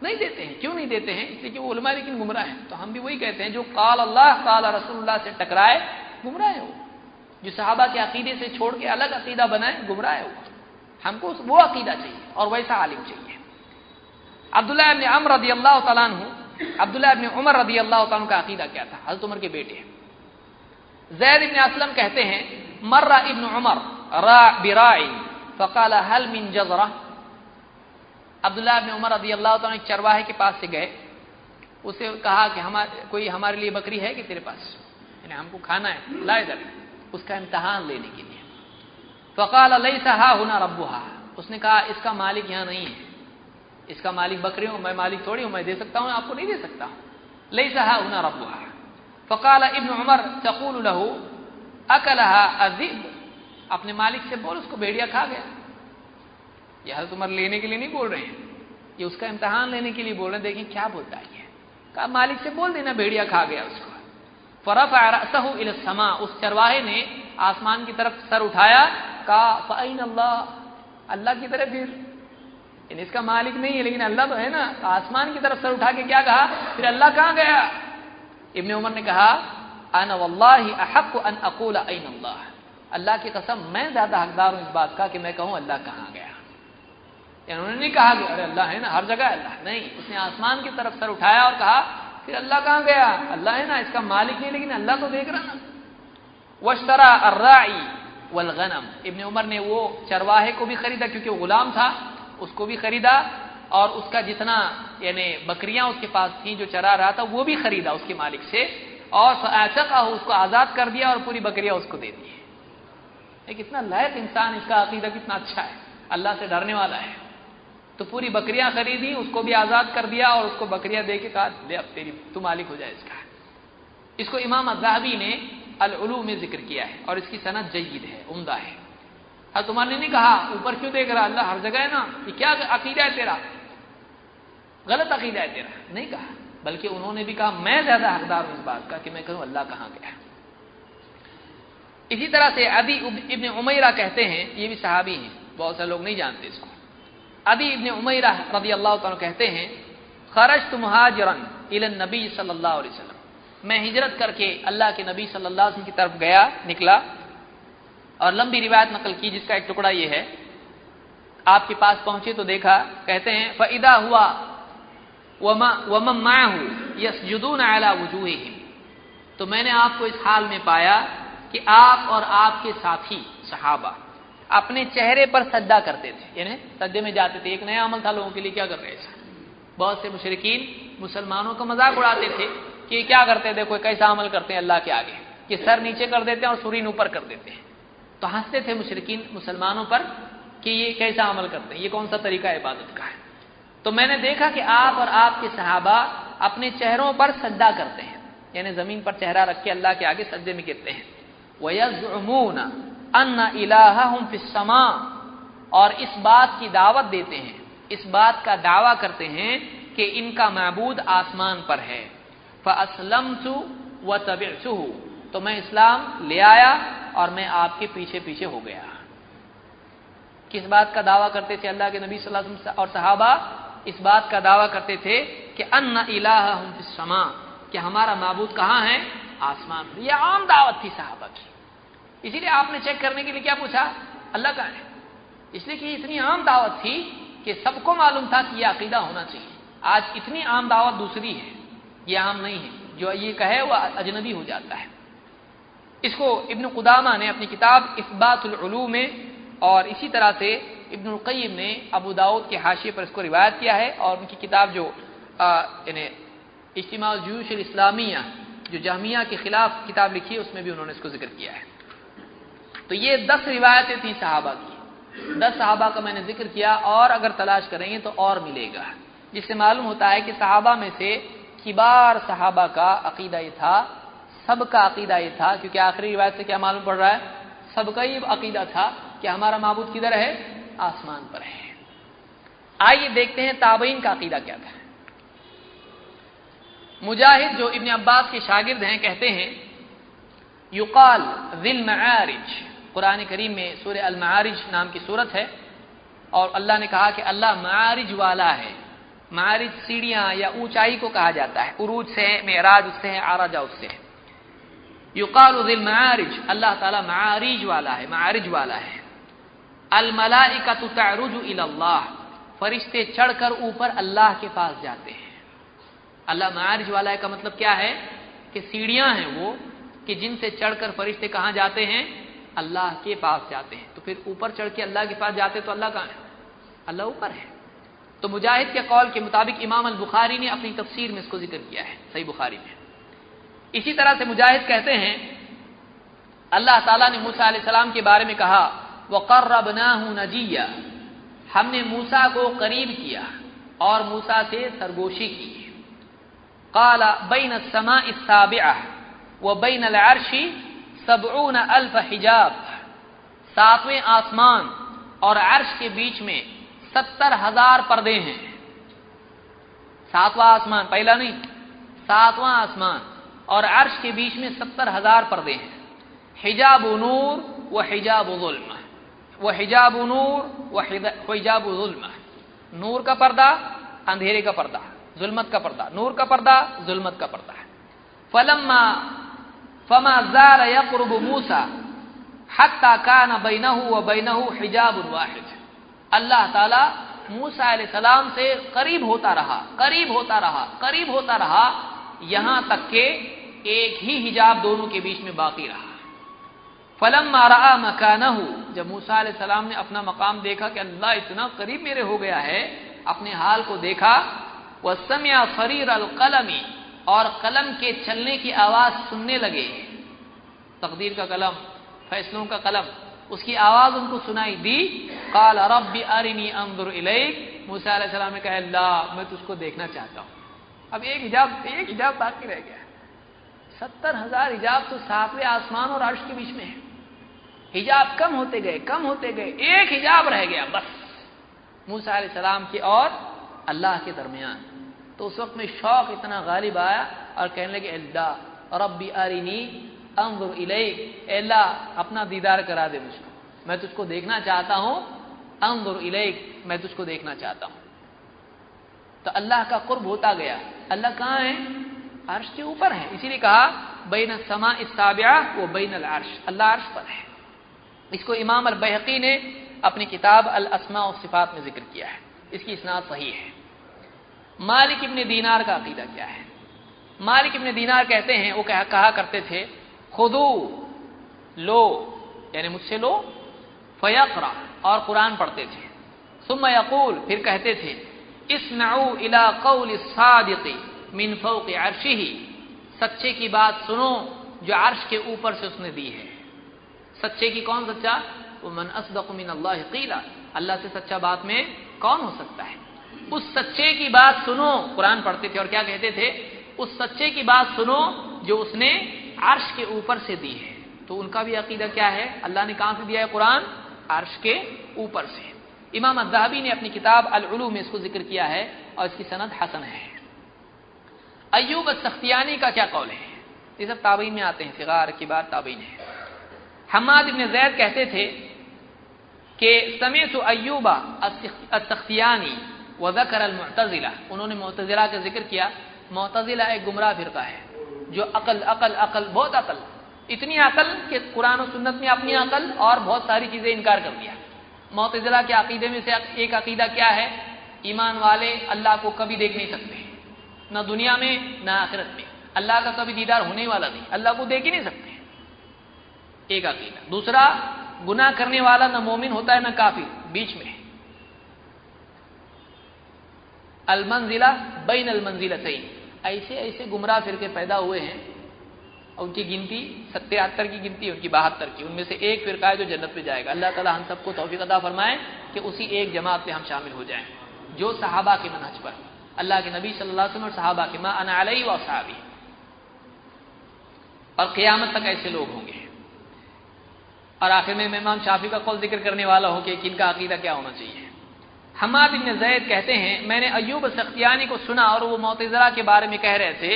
نہیں دیتے ہیں، کیوں نہیں دیتے ہیں؟ اس لیے کہ وہ علماء لیکن گمراہ ہیں۔ تو ہم بھی وہی کہتے ہیں، جو قال اللہ قال رسول اللہ سے ٹکرائے گمراہ ہے وہ، جو صحابہ کے عقیدے سے چھوڑ کے الگ عقیدہ بنائے گمراہ ہے وہ۔ ہم کو وہ عقیدہ چاہیے اور ویسا عالم چاہیے۔ عبداللہ ابن عمر رضی اللہ تعالیٰ عنہ، عبداللہ ابن عمر رضی اللہ تعالیٰ عنہ کا عقیدہ کیا تھا؟ حضرت عمر کے بیٹے زید ابن اسلم کہتے ہیں، مر ابن عمر براع فقال هل من جزرہ۔ عبداللہ ابن عمر رضی اللہ تعالیٰ ایک چرواہے کے پاس سے گئے، اسے کہا کہ کوئی ہمارے لیے بکری ہے کہ تیرے پاس، یعنی ہم کو کھانا ہے، لا ادھر، اس کا امتحان لینے کے لیے۔ فقال لیس ها هنا ربها، اس نے کہا اس کا مالک یہاں نہیں ہے، اس کا مالک بکری ہوں، میں مالک تھوڑی ہوں، میں دے سکتا ہوں آپ کو نہیں دے سکتا ہوں۔ لیس ها هنا ربها۔ فقال ابن عمر تقول له اکلها الذئب، اپنے مالک سے بول اس کو بھیڑیا کھا گیا۔ یہ حضرت عمر لینے کے لیے نہیں بول رہے ہیں، یہ اس کا امتحان لینے کے لیے بول رہے ہیں، دیکھیں کیا بولتا ہے یہ۔ کہا مالک سے بول دینا بھیڑیا کھا گیا اس کو۔ فرفع رأسه الى السماء، اس چرواہے نے آسمان کی طرف سر اٹھایا، کہا فأین اللہ، اللہ کی طرف، پھر اس کا مالک نہیں ہے لیکن اللہ تو ہے نا، آسمان کی طرف سر اٹھا کے کیا کہا؟ پھر اللہ کہاں گیا؟ ابن عمر نے کہا انا واللہ احق ان اقول این اللہ، اللہ کی قسم میں زیادہ حقدار ہوں اس بات کا کہ میں کہوں اللہ کہاں گیا۔ یعنی انہوں نے نہیں کہا کہ ارے اللہ ہے نا ہر جگہ اللہ، نہیں، اس نے آسمان کی طرف سر اٹھایا اور کہا پھر اللہ کہاں گیا؟ اللہ ہے نا، اس کا مالک نہیں لیکن اللہ تو دیکھ رہا نا۔ واشترى الراعی والغنم، ابن عمر نے وہ چرواہے کو بھی خریدا کیونکہ وہ غلام تھا، اس کو بھی خریدا، اور اس کا جتنا یعنی بکریاں اس کے پاس تھیں جو چرا رہا تھا وہ بھی خریدا اس کے مالک سے، اور فاعتقہ، اس کو آزاد کر دیا اور پوری بکریاں اس کو دے دی۔ ایک اتنا لائق انسان، اس کا عقیدہ کتنا اچھا ہے، اللہ سے ڈرنے والا ہے، تو پوری بکریاں خریدی، اس کو بھی آزاد کر دیا اور اس کو بکریاں دے کے کہا لے اب تیری، تو مالک ہو جائے اس کا۔ اس کو امام الذہبی نے العلوم میں ذکر کیا ہے اور اس کی سند جید ہے، عمدہ ہے۔ حضرت عمر نے نہیں کہا اوپر کیوں دیکھ رہا، اللہ ہر جگہ ہے نا، یہ کیا عقیدہ ہے تیرا، غلط عقیدہ ہے تیرا، نہیں کہا، بلکہ انہوں نے بھی کہا میں زیادہ حقدار ہوں اس بات کا کہ میں کہوں اللہ کہاں گیا۔ اسی طرح سے عدی ابن عمیرہ کہتے ہیں، یہ بھی صحابی ہیں، بہت سے لوگ نہیں جانتے اس کو۔ عدی ابن عمیرہ رضی اللہ تعالیٰ کہتے ہیں خرجت مہاجرا الی النبی صلی اللہ علیہ وسلم، میں ہجرت کر کے اللہ کے نبی صلی اللہ علیہ وسلم کی طرف نکلا، اور لمبی روایت نقل کی جس کا ایک ٹکڑا یہ ہے، آپ کے پاس پہنچے تو دیکھا، کہتے ہیں فَإِذَا هُوَ وَمَن مَّعَهُ يَسْجُدُونَ عَلَى وُجُوهِهِمْ، تو میں نے آپ کو اس حال میں پایا کہ آپ اور آپ کے ساتھی صحابہ اپنے چہرے پر سجدہ کرتے تھے، یعنی سجدے میں جاتے تھے۔ ایک نیا عمل تھا لوگوں کے لیے، کیا کر رہے ہیں؟ بہت سے مشرکین مسلمانوں کا مذاق اڑاتے تھے کہ کیا کرتے ہیں، دیکھو کیسا عمل کرتے ہیں اللہ کے آگے، کہ سر نیچے کر دیتے ہیں اور سرین اوپر کر دیتے ہیں، تو ہنستے تھے مشرکین مسلمانوں پر کہ یہ کیسا عمل کرتے ہیں، یہ کون سا طریقہ عبادت کا ہے۔ تو میں نے دیکھا کہ آپ اور آپ کے صحابہ اپنے چہروں پر سجدہ کرتے ہیں، یعنی زمین پر چہرہ رکھ کے اللہ کے آگے سجدے میں گرتے ہیں۔ وَيَزْعُمُونَ أَنَّ إِلَٰهَهُمْ فِي السَّمَاءِ، اور اس بات کی دعوت دیتے ہیں، اس بات کا دعویٰ کرتے ہیں کہ ان کا معبود آسمان پر ہے۔ فَأَسْلَمْتُ وَتَبِعْتُهُ، تو میں اسلام لے آیا اور میں آپ کے پیچھے پیچھے ہو گیا۔ کس بات کا دعویٰ کرتے تھے اللہ کے نبی صلی اللہ علیہ وسلم اور صحابہ؟ اس بات کا دعویٰ کرتے تھے کہ ان الہہم فی السماء، کہ ہمارا معبود کہاں ہے؟ آسمان پر. یہ عام دعوت تھی صحابہ کی. اسی لیے آپ نے چیک کرنے کے لیے کیا پوچھا؟ اللہ کہاں ہے؟ اس لیے کہ یہ اتنی عام دعوت تھی کہ سب کو معلوم تھا کہ یہ عقیدہ ہونا چاہیے. آج اتنی عام دعوت دوسری ہے، یہ عام نہیں ہے. جو یہ کہے وہ اجنبی ہو جاتا ہے. اس کو ابن قدامہ نے اپنی کتاب اثبات العلوم میں، اور اسی طرح سے ابن القیم نے ابو داؤد کے حاشیے پر اس کو روایت کیا ہے، اور ان کی کتاب جو یعنی اجتماع الجیوش الاسلامیہ جو جہمیہ کے خلاف کتاب لکھی ہے اس میں بھی انہوں نے اس کو ذکر کیا ہے. تو یہ 10 روایتیں تھیں صحابہ کی. 10 صحابہ کا میں نے ذکر کیا، اور اگر تلاش کریں گے تو اور ملے گا، جس سے معلوم ہوتا ہے کہ صحابہ میں سے کبار صحابہ کا عقیدہ یہ تھا، سب کا عقیدہ یہ تھا، کیونکہ آخری روایت سے کیا معلوم پڑ رہا ہے؟ سب کا یہ عقیدہ تھا کہ ہمارا معبود کدھر ہے؟ آسمان پر ہے. آئیے دیکھتے ہیں تابعین کا عقیدہ کیا تھا. مجاہد جو ابن عباس کے شاگرد ہیں کہتے ہیں یقال ذی المعارج، قرآن کریم میں سورہ المعارج نام کی سورت ہے، اور اللہ نے کہا کہ اللہ معارج والا ہے. معارج سیڑھیاں یا اونچائی کو کہا جاتا ہے، عروج سے ہے، معراج اس سے ہے، عرج اس سے ہے. یقال ذی المعارج، اللہ تعالی معارج والا ہے، معارج والا ہے. الملائکۃ تعرج الی اللہ، فرشتے چڑھ کر اوپر اللہ کے پاس جاتے ہیں. اللہ معارج والا ہے کا مطلب کیا ہے؟ کہ سیڑھیاں ہیں وہ کہ جن سے چڑھ کر فرشتے کہاں جاتے ہیں؟ اللہ کے پاس جاتے ہیں. تو پھر اوپر چڑھ کے اللہ کے پاس جاتے تو اللہ کہاں ہے؟ اللہ اوپر ہے. تو مجاہد کے قول کے مطابق امام البخاری نے اپنی تفسیر میں اس کو ذکر کیا ہے، صحیح بخاری میں. اسی طرح سے مجاہد کہتے ہیں اللہ تعالیٰ نے موسیٰ علیہ السلام کے بارے میں کہا وَقَرَّبْنَاهُ نَجِيًّا، ہم نے موسیٰ کو قریب کیا اور موسیٰ سے سرگوشی کی. قال بین السماء السابعہ وبین العرش 70,000 حجاب، 7ویں آسمان اور عرش کے بیچ میں 70,000 پردے ہیں. 7واں آسمان، پہلا نہیں، 7واں آسمان اور عرش کے بیچ میں 70,000 پردے ہیں. حجاب نور و حجاب ظلم، و حجاب نور و حجاب ظلم، نور کا پردہ، اندھیرے کا پردہ، ظلمت کا پردہ، نور کا پردہ، ظلمت کا پردہ ہے. فما زال يقرب موسى حتى كان بينه وبينه حجاب واحد، اللہ تعالی موسیٰ علیہ السلام سے قریب ہوتا رہا، قریب ہوتا رہا، قریب ہوتا رہا، یہاں تک کہ ایک ہی حجاب دونوں کے بیچ میں باقی رہا. فلما رأى مكانه، جب موسیٰ علیہ السلام نے اپنا مقام دیکھا کہ اللہ اتنا قریب میرے ہو گیا ہے، اپنے حال کو دیکھا. وسمع صرير القلم، اور قلم کے چلنے کی آواز سننے لگے. تقدیر کا قلم، فیصلوں کا قلم، اس کی آواز ان کو سنائی دی. قال رب ارنی انظر الیک، موسیٰ علیہ السلام نے کہا اللہ میں تجھ کو دیکھنا چاہتا ہوں. اب ایک حجاب باقی رہ گیا. 70,000 حجاب تو 7ویں آسمان اور عرش کے بیچ میں ہے. حجاب کم ہوتے گئے، کم ہوتے گئے، ایک حجاب رہ گیا بس موسیٰ علیہ السلام کے اور اللہ کے درمیان. تو اس وقت میں شوق اتنا غالب آیا اور کہنے لگے اللہ ربی ارنی انظر الیک، اے اللہ اپنا دیدار کرا دے مجھ کو، میں تجھ کو دیکھنا چاہتا ہوں. انظر الیک، میں تجھ کو دیکھنا چاہتا ہوں. تو اللہ کا قرب ہوتا گیا. اللہ کہاں ہے؟ عرش کے اوپر ہے. اسی لیے کہا بین السماء السابعہ و بین العرش، اللہ عرش پر ہے. اس کو امام البیہقی نے اپنی کتاب الاسماء والصفات میں ذکر کیا ہے. اس کی اسناد صحیح ہے. مالک ابن دینار کا عقیدہ کیا ہے؟ مالک ابن دینار کہتے ہیں، وہ کہا کرتے تھے خذو، لو یعنی مجھ سے لو، فیقرأ، اور قرآن پڑھتے تھے. ثم یقول، پھر کہتے تھے اسمعوا الى قول الصادق من فوق عرشہ، سچے کی بات سنو جو عرش کے اوپر سے اس نے دی ہے. سچے کی کون سچا؟ ومن اصدق من اللہ قیلا، اللہ سے سچا بات میں کون ہو سکتا ہے. اس سچے کی بات سنو، قرآن پڑھتے تھے اور کیا کہتے تھے؟ اس سچے کی بات سنو جو اس نے عرش کے اوپر سے دی ہے. تو ان کا بھی عقیدہ کیا ہے؟ اللہ نے کہاں سے دیا ہے قرآن؟ عرش کے اوپر سے. امام الذہبی نے اپنی کتاب العلوم میں اس کو ذکر کیا ہے اور اس کی سند حسن ہے. ایوب السختیانی کا کیا قول ہے؟ یہ سب تابعین میں آتے ہیں، صغار کبار تابعین ہیں. حماد بن زید کہتے تھے کہ سمعت ایوب السختیانی وذکر المعتزلہ، انہوں نے معتزلہ کا ذکر کیا. معتزلہ ایک گمراہ فرقہ ہے جو عقل بہت عقل، اتنی عقل کہ قرآن و سنت میں اپنی عقل اور بہت ساری چیزیں انکار کر دیا۔ معتزلہ کے عقیدے میں سے ایک عقیدہ کیا ہے؟ ایمان والے اللہ کو کبھی دیکھ نہیں سکتے، نہ دنیا میں نہ آخرت میں، اللہ کا کبھی دیدار ہونے والا نہیں، اللہ کو دیکھ ہی نہیں سکتے، ایک عقیدہ۔ دوسرا، گناہ کرنے والا نہ مومن ہوتا ہے نہ کافر، بیچ میں ہے، المنزلہ بین المنزلتین۔ ایسے گمراہ فرقے پیدا ہوئے ہیں، اور ان کی گنتی 77 کی گنتی ہے، ان کی 72 کی، ان میں سے ایک فرقہ ہے جو جنت میں جائے گا۔ اللہ تعالی ہم سب کو توفیق عطا فرمائے کہ اسی ایک جماعت میں ہم شامل ہو جائیں جو صحابہ کے منہج پر، اللہ کے نبی صلی اللہ علیہ وسلم اور صحابہ کے، ما انا علیہ و اصحابی، اور قیامت تک ایسے لوگ ہوں گے۔ اور آخر میں امام شافعی کا قول ذکر کرنے والا ہوں کہ ان کا عقیدہ کیا ہونا چاہیے۔ حماد بن زید کہتے ہیں میں نے ایوب سختیانی کو سنا اور وہ معتزلہ کے بارے میں کہہ رہے تھے،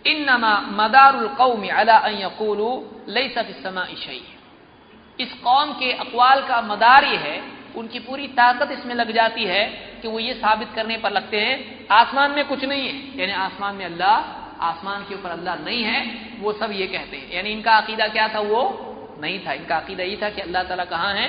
انما مدار القوم على ان يقولوا ليس في السماء شيء، اس قوم کے اقوال کا مدار یہ ہے، ان کی پوری طاقت اس میں لگ جاتی ہے کہ وہ یہ ثابت کرنے پر لگتے ہیں آسمان میں کچھ نہیں ہے، یعنی آسمان میں اللہ، آسمان کے اوپر اللہ نہیں ہے، وہ سب یہ کہتے ہیں۔ یعنی ان کا عقیدہ کیا تھا؟ وہ نہیں تھا، ان کا عقیدہ یہ تھا کہ اللہ تعالیٰ کہاں ہے؟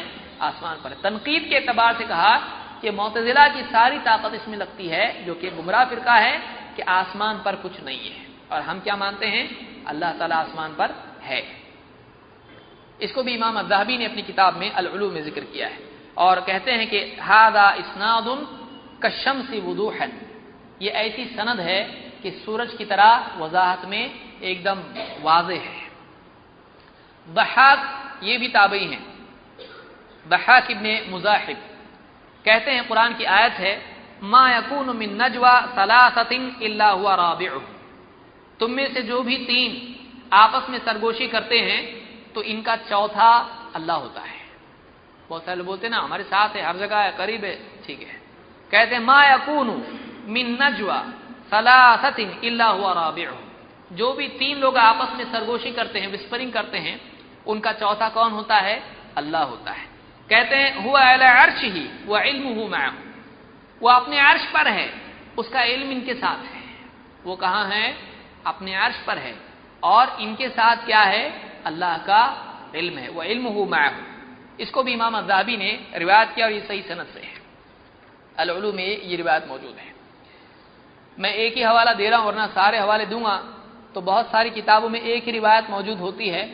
آسمان پر ہے۔ تنقید کے اعتبار سے کہا کہ معتزلہ کی ساری طاقت اس میں لگتی ہے، جو کہ گمراہ فرقہ ہے، کہ آسمان پر کچھ نہیں ہے، اور ہم کیا مانتے ہیں؟ اللہ تعالیٰ آسمان پر ہے۔ اس کو بھی امام الذہبی نے اپنی کتاب میں العلوم میں ذکر کیا ہے، اور کہتے ہیں کہ ھذا اسناد کالشمس وضوحا، یہ ایسی سند ہے کہ سورج کی طرح وضاحت میں ایک دم واضح ہے۔ ضحاک یہ بھی تابعی ہیں، ضحاک ابن مزاحم کہتے ہیں قرآن کی آیت ہے ما یکون من نجوى ثلاثة الا هو رابعهم، تم میں سے جو بھی تین آپس میں سرگوشی کرتے ہیں تو ان کا چوتھا اللہ ہوتا ہے۔ بہت سارے لوگ بولتے ہیں نا ہمارے ساتھ ہے، ہر جگہ ہے، قریب ہے، ٹھیک ہے۔ کہتے ہیں ما یکون من نجوى ثلاثة الا هو رابعهم، جو بھی تین لوگ آپس میں سرگوشی کرتے ہیں، وسپرنگ کرتے ہیں، ان کا چوتھا کون ہوتا ہے؟ اللہ ہوتا ہے۔ کہتے ہیں هو علی عرشہ وعلمہ معہ، وہ اپنے عرش پر ہے، اس کا علم ان کے ساتھ ہے۔ وہ کہاں ہے؟ اپنے عرش پر ہے، اور ان کے ساتھ کیا ہے؟ اللہ کا علم ہے، وعلمہ معہ۔ اس کو بھی امام الذہبی نے روایت کیا، اور یہ صحیح سند سے ہے، العلوم میں یہ روایت موجود ہے۔ میں ایک ہی حوالہ دے رہا ہوں، ورنہ سارے حوالے دوں گا تو بہت ساری کتابوں میں ایک ہی روایت موجود ہوتی ہے،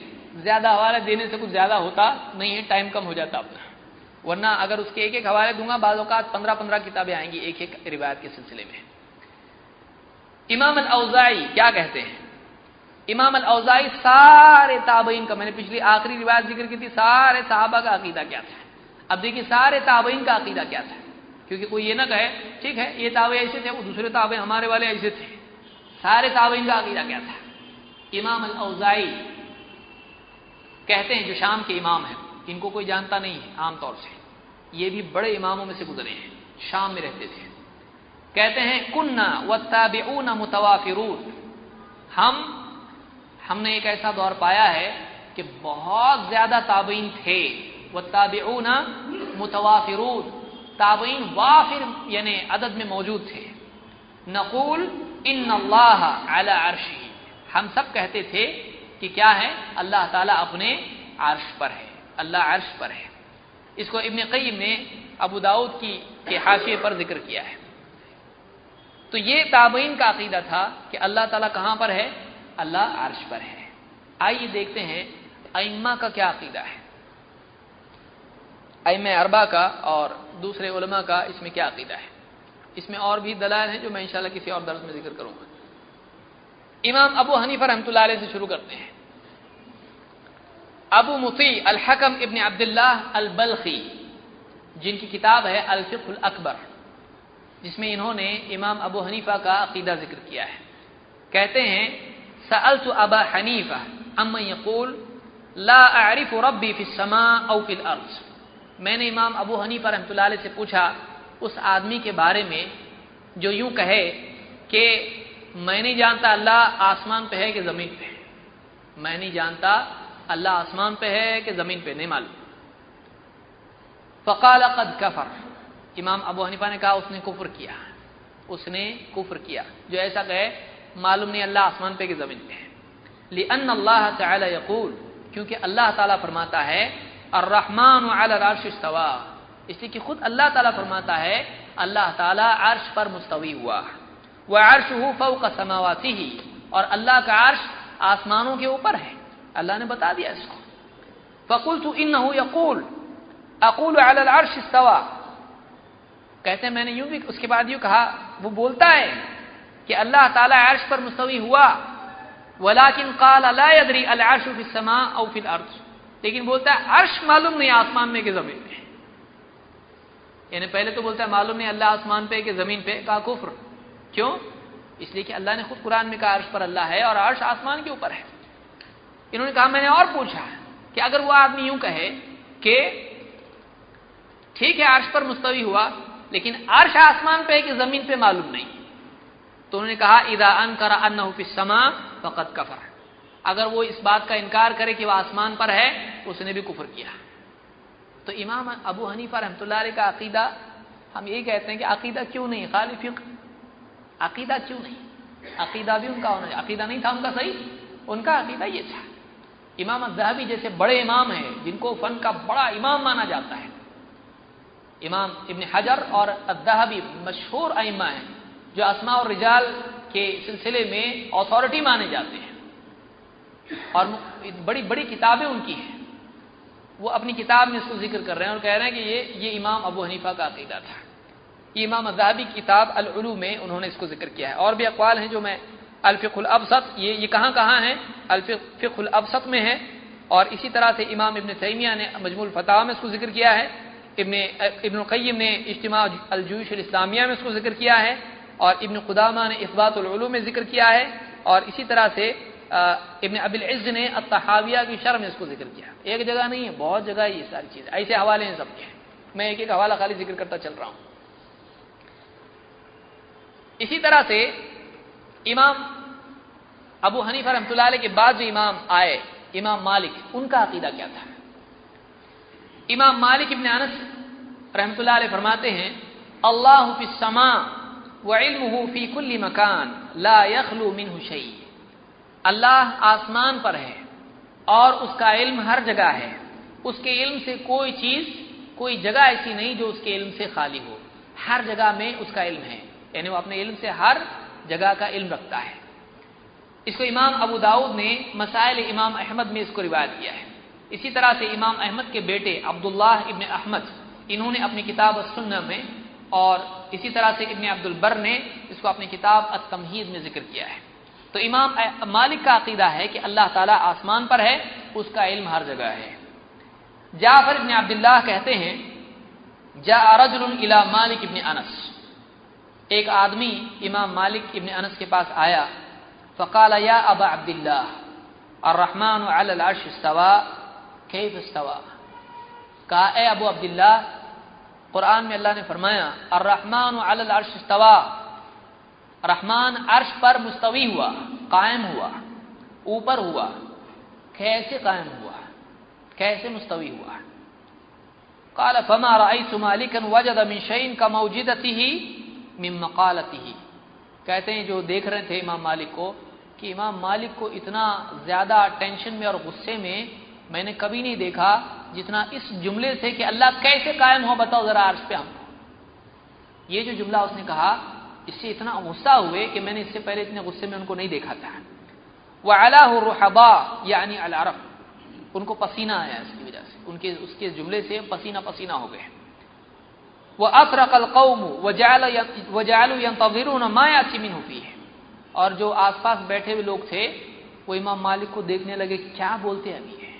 زیادہ حوالے دینے سے کچھ زیادہ ہوتا نہیں ہے، ٹائم کم ہو جاتا اپنا، ورنہ اگر اس کے ایک ایک حوالے دوں گا بعض اوقات 15 کتابیں آئیں گی ایک ایک روایت کے سلسلے میں۔ امام الاوزاعی کیا کہتے ہیں؟ امام الاوزاعی سارے تابعین کا، میں نے پچھلی آخری روایت ذکر کی تھی سارے صحابہ کا عقیدہ کیا تھا، اب دیکھیے سارے تابعین کا عقیدہ کیا تھا، کیونکہ کوئی یہ نہ کہے ٹھیک ہے یہ تابعی ایسے تھے، وہ دوسرے تابعی ہمارے والے ایسے تھے، سارے تابعین کا عقیدہ کیا تھا۔ امام الاوزاعی کہتے ہیں، جو شام کے امام ہیں، ان کو کوئی جانتا نہیں ہے عام طور سے، یہ بھی بڑے اماموں میں سے گزرے ہیں، شام میں رہتے تھے۔ کہتے ہیں کننا والتابعون متوافرون، ہم نے ایک ایسا دور پایا ہے کہ بہت زیادہ تابعین تھے، والتابعون متوافرون، تابعین وافر یعنی عدد میں موجود تھے۔ نقول ان اللہ علی عرشہ، ہم سب کہتے تھے کہ کیا ہے؟ اللہ تعالیٰ اپنے عرش پر ہے، اللہ عرش پر ہے۔ اس کو ابن قیم نے ابو داؤد کے حاشیے پر ذکر کیا ہے۔ تو یہ تابعین کا عقیدہ تھا کہ اللہ تعالیٰ کہاں پر ہے؟ اللہ عرش پر ہے۔ آئیے دیکھتے ہیں ائمہ کا کیا عقیدہ ہے، ائمہ اربعہ کا اور دوسرے علماء کا اس میں کیا عقیدہ ہے۔ اس میں اور بھی دلائل ہیں جو میں انشاءاللہ کسی اور درس میں ذکر کروں گا۔ امام ابو حنیفہ رحمۃ اللہ علیہ سے شروع کرتے ہیں۔ ابو مطیع الحکم ابن عبداللہ البلخی، جن کی کتاب ہے الفقہ الاکبر، جس میں انہوں نے امام ابو حنیفہ کا عقیدہ ذکر کیا ہے، کہتے ہیں سألت ابا حنیفہ عما یقول لا اعرف ربی فی السماء او فی الارض، میں نے امام ابو حنیفہ رحمۃ اللہ علیہ سے پوچھا اس آدمی کے بارے میں جو یوں کہے کہ میں نہیں جانتا اللہ آسمان پہ ہے کہ زمین پہ ہے، میں نہیں جانتا اللہ آسمان پہ ہے کہ زمین پہ، نہیں معلوم۔ فقال قد کفر، امام ابو حنیفہ نے کہا اس نے کفر کیا، اس نے کفر کیا، جو ایسا کہے معلوم نہیں اللہ آسمان پہ کہ زمین پہ ہے. لأن اللہ تعالی یقول، کیونکہ اللہ تعالیٰ فرماتا ہے الرحمن علی العرش استوى، اس لیے کہ خود اللہ تعالیٰ فرماتا ہے اللہ تعالیٰ عرش پر مستوی ہوا. وعرشہ فوق سماواته، اور اللہ کا عرش آسمانوں کے اوپر ہے، اللہ نے بتا دیا اس کو. فقلت انه يقول اقول على العرش استوى، کہتے ہیں میں نے یوں بھی اس کے بعد یوں کہا، وہ بولتا ہے کہ اللہ تعالیٰ عرش پر مستوی ہوا، ولكن قال لا يدري العرش في السماء او في الارض، لیکن بولتا ہے عرش معلوم نہیں آسمان میں کہ زمین پہ. یعنی پہلے تو بولتا ہے معلوم نہیں اللہ آسمان پہ کہ زمین پہ، کہا کفر. کیوں؟ اس لیے کہ اللہ نے خود قرآن میں کہا عرش پر اللہ ہے اور عرش آسمان کے اوپر ہے. انہوں نے کہا میں نے اور پوچھا کہ اگر وہ آدمی یوں کہے کہ ٹھیک ہے عرش پر مستوی ہوا لیکن عرش آسمان پہ ہے کہ زمین پہ معلوم نہیں، تو انہوں نے کہا اذا انکر انه فی السماء فقد کفر، اگر وہ اس بات کا انکار کرے کہ وہ آسمان پر ہے اس نے بھی کفر کیا. تو امام ابو حنیفہ رحمۃ اللہ علیہ کا عقیدہ، ہم یہ کہتے ہیں کہ عقیدہ کیوں نہیں، خالی فقہ، عقیدہ کیوں نہیں؟ عقیدہ بھی ان کا ہونا، عقیدہ نہیں تھا ان کا صحیح، ان کا عقیدہ یہ تھا. امام الذہبی جیسے بڑے امام ہیں جن کو فن کا بڑا امام مانا جاتا ہے، امام ابن حجر اور الذہبی مشہور ائمہ ہیں جو اسماء اور رجال کے سلسلے میں اتھارٹی مانے جاتے ہیں اور بڑی بڑی کتابیں ان کی ہیں. وہ اپنی کتاب میں اس کو ذکر کر رہے ہیں اور کہہ رہے ہیں کہ یہ امام ابو حنیفہ کا عقیدہ تھا. یہ امام الذہبی کی کتاب العلوم میں انہوں نے اس کو ذکر کیا ہے. اور بھی اقوال ہیں جو میں الفقہ الابسط، یہ کہاں ہیں؟ الفقہ الابسط میں ہے. اور اسی طرح سے امام ابن تیمیہ نے مجموع الفتاوی میں اس کو ذکر کیا ہے، ابن القیم نے اجتماع الجیوش الاسلامیہ میں اس کو ذکر کیا ہے، اور ابن قدامہ نے اثبات العلوم میں ذکر کیا ہے، اور اسی طرح سے ابن ابی العز نے الطحاویہ کی شرح میں اس کو ذکر کیا. ایک جگہ نہیں ہے، بہت جگہ یہ ساری چیزیں، ایسے حوالے ہیں سب کے. میں ایک حوالہ خالی ذکر کرتا چل رہا ہوں. اسی طرح سے امام ابو حنیفہ رحمۃ اللہ علیہ کے بعد جو امام آئے، امام مالک، ان کا عقیدہ کیا تھا؟ امام مالک ابن انس رحمۃ اللہ علیہ فرماتے ہیں اللہ فی السماء وعلمہ فی کل مکان لا یخلو منہ شیء، اللہ آسمان پر ہے اور اس کا علم ہر جگہ ہے، اس کے علم سے کوئی چیز، کوئی جگہ ایسی نہیں جو اس کے علم سے خالی ہو، ہر جگہ میں اس کا علم ہے، یعنی وہ اپنے علم سے ہر جگہ کا علم رکھتا ہے. اس کو امام ابو داؤد نے مسائل امام احمد میں اس کو روایت کیا ہے. اسی طرح سے امام احمد کے بیٹے عبداللہ ابن احمد، انہوں نے اپنی کتاب السنہ میں، اور اسی طرح سے ابن عبد البر نے اس کو اپنی کتاب التمہید میں ذکر کیا ہے. تو امام مالک کا عقیدہ ہے کہ اللہ تعالیٰ آسمان پر ہے، اس کا علم ہر جگہ ہے. جعفر ابن عبداللہ کہتے ہیں جاء رجل الی مالک ابن انس، ایک آدمی امام مالک ابن انس کے پاس آیا، فقال یا ابا عبداللہ الرحمن علی العرش استوى کیف استوى، کہا اے ابو عبداللہ قرآن میں اللہ نے فرمایا الرحمن علی العرش استوى، رحمان عرش پر مستوی ہوا، قائم ہوا، اوپر ہوا، کیسے قائم ہوا، کیسے مستوی ہوا؟ قال فما رأيت مالكا وجد من شيء كموجدته من مقالته، کہتے ہیں جو دیکھ رہے تھے امام مالک کو کہ امام مالک کو اتنا زیادہ ٹینشن میں اور غصے میں نے کبھی نہیں دیکھا جتنا اس جملے سے کہ اللہ کیسے قائم ہو بتاؤ ذرا عرش پہ ہم کو. یہ جو جملہ اس نے کہا اس سے اتنا غصہ ہوئے کہ میں نے اس سے پہلے اتنے غصے میں ان کو نہیں دیکھا تھا. وعلاه الرحباء یعنی العرق، ان کو پسینہ آیا اس کی وجہ سے، اس کے جملے سے پسینہ پسینہ ہو گئے. وَأَطْرَقَ الْقَوْمُ وَجَعَلُوا يَنْتَظِرُونَ مَا يَأْتِي مِنْهُ فِيهِ، اور جو آس پاس بیٹھے ہوئے لوگ تھے وہ امام مالک کو دیکھنے لگے کیا بولتے ابھی ہے.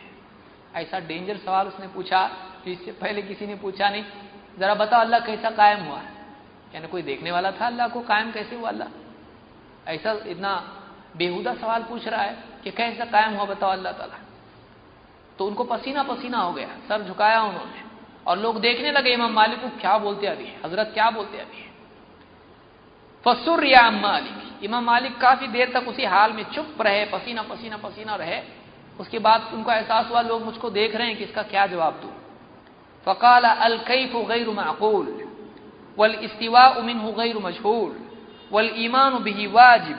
ایسا ڈینجر سوال اس نے پوچھا جو اس سے پہلے کسی نے پوچھا نہیں. ذرا بتاؤ اللہ کیسا قائم ہوا، یعنی کوئی دیکھنے والا تھا اللہ کو، قائم کیسے ہوا اللہ؟ ایسا اتنا بےہودہ سوال پوچھ رہا ہے کہ کیسا قائم ہوا بتاؤ اللہ تعالیٰ. تو ان کو پسینہ پسینہ ہو گیا، سر جھکایا انہوں نے، اور لوگ دیکھنے لگے امام مالک کو کیا بولتے ابھی ہیں، حضرت کیا بولتے ابھی ہیں. فسر یا مالک، امام مالک کافی دیر تک اسی حال میں چپ رہے، پسینہ پسینہ پسینہ رہے. اس کے بعد ان کو احساس ہوا لوگ مجھ کو دیکھ رہے ہیں کہ اس کا کیا جواب دوں. فقال الکیف غیر معقول والاستواء منه غیر مجهول والایمان به واجب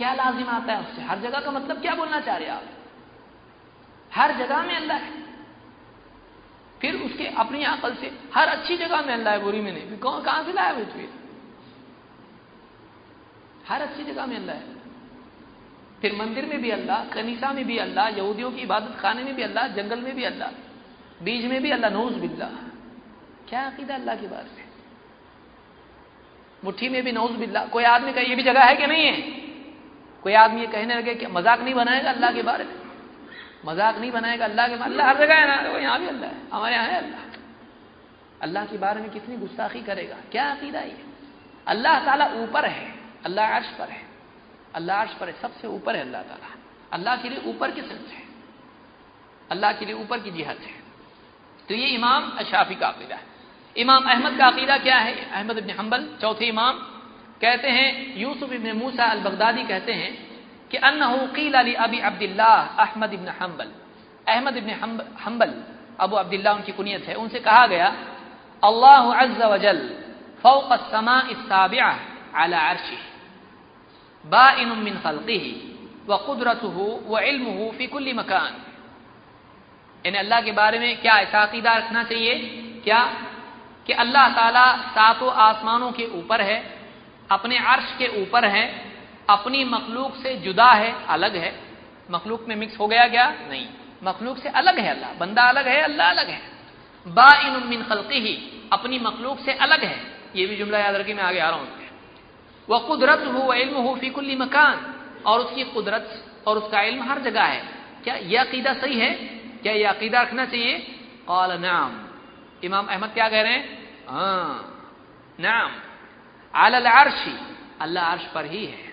کیا لازم آتا ہے اس سے؟ ہر جگہ کا مطلب کیا بولنا چاہ رہے آپ؟ ہر جگہ میں اللہ ہے، پھر اس کے اپنی عقل سے ہر اچھی جگہ میں اللہ ہے، بری میں نہیں، کہاں سے لایا پھر؟ ہر اچھی جگہ میں اللہ ہے، پھر مندر میں بھی اللہ، کنیسہ میں بھی اللہ، یہودیوں کی عبادت خانے میں بھی اللہ، جنگل میں بھی اللہ، بیج میں بھی اللہ، نعوذ باللہ۔ کیا عقیدہ اللہ کے بارے میں؟ مٹھی میں بھی نعوذ باللہ۔ کوئی آدمی کا یہ بھی جگہ ہے کہ نہیں ہے؟ کوئی آدمی یہ کہنے لگے کہ مذاق نہیں بنائے گا اللہ کے بارے میں، مذاق نہیں بنائے گا اللہ کے بارے میں، اللہ ہر جگہ ہے نا، یہاں بھی اللہ ہے، ہمارے یہاں ہے اللہ، اللہ کے بارے میں کتنی گستاخی کرے گا؟ کیا عقیدہ یہ؟ اللہ تعالیٰ اوپر ہے، اللہ عرش پر ہے، اللہ عرش پر ہے، سب سے اوپر ہے اللہ تعالیٰ، اللہ کے لیے اوپر کی سمت ہے، اللہ کے لیے اوپر کی جہت ہے۔ تو یہ امام شافعی کا عقیدہ ہے۔ امام احمد کا عقیدہ کیا ہے؟ احمد بن حنبل چوتھے امام کہتے ہیں، یوسف ابن موسیٰ البغدادی کہتے ہیں کہ انہ قیل لابی عبداللہ احمد ابن حنبل، احمد ابن حنبل ابو عبداللہ ان کی کنیت ہے، ان سے کہا گیا اللہ عز وجل فوق السماء السابعہ علی عرشہ بائن من خلقہ وقدرتہ وعلمہ فی کل مکان۔ یعنی اللہ کے بارے میں کیا ایسا عقیدہ رکھنا چاہیے کیا کہ اللہ تعالیٰ ساتوں آسمانوں کے اوپر ہے، اپنے عرش کے اوپر ہے، اپنی مخلوق سے جدا ہے، الگ ہے، مخلوق میں مکس ہو گیا کیا؟ نہیں، مخلوق سے الگ ہے اللہ، بندہ الگ ہے، اللہ الگ ہے۔ بائن من خلقہ، اپنی مخلوق سے الگ ہے، یہ بھی جملہ یاد رکھیے، میں آگے آ رہا ہوں اس پہ۔ وقدرتہ وعلمہ فی کل مکان، اور اس کی قدرت اور اس کا علم ہر جگہ ہے۔ کیا یہ عقیدہ صحیح ہے؟ کیا یہ عقیدہ رکھنا چاہیے؟ قال نعم، امام احمد کیا کہہ رہے ہیں؟ ہاں نعم، علی العرش، اللہ عرش پر ہی ہے،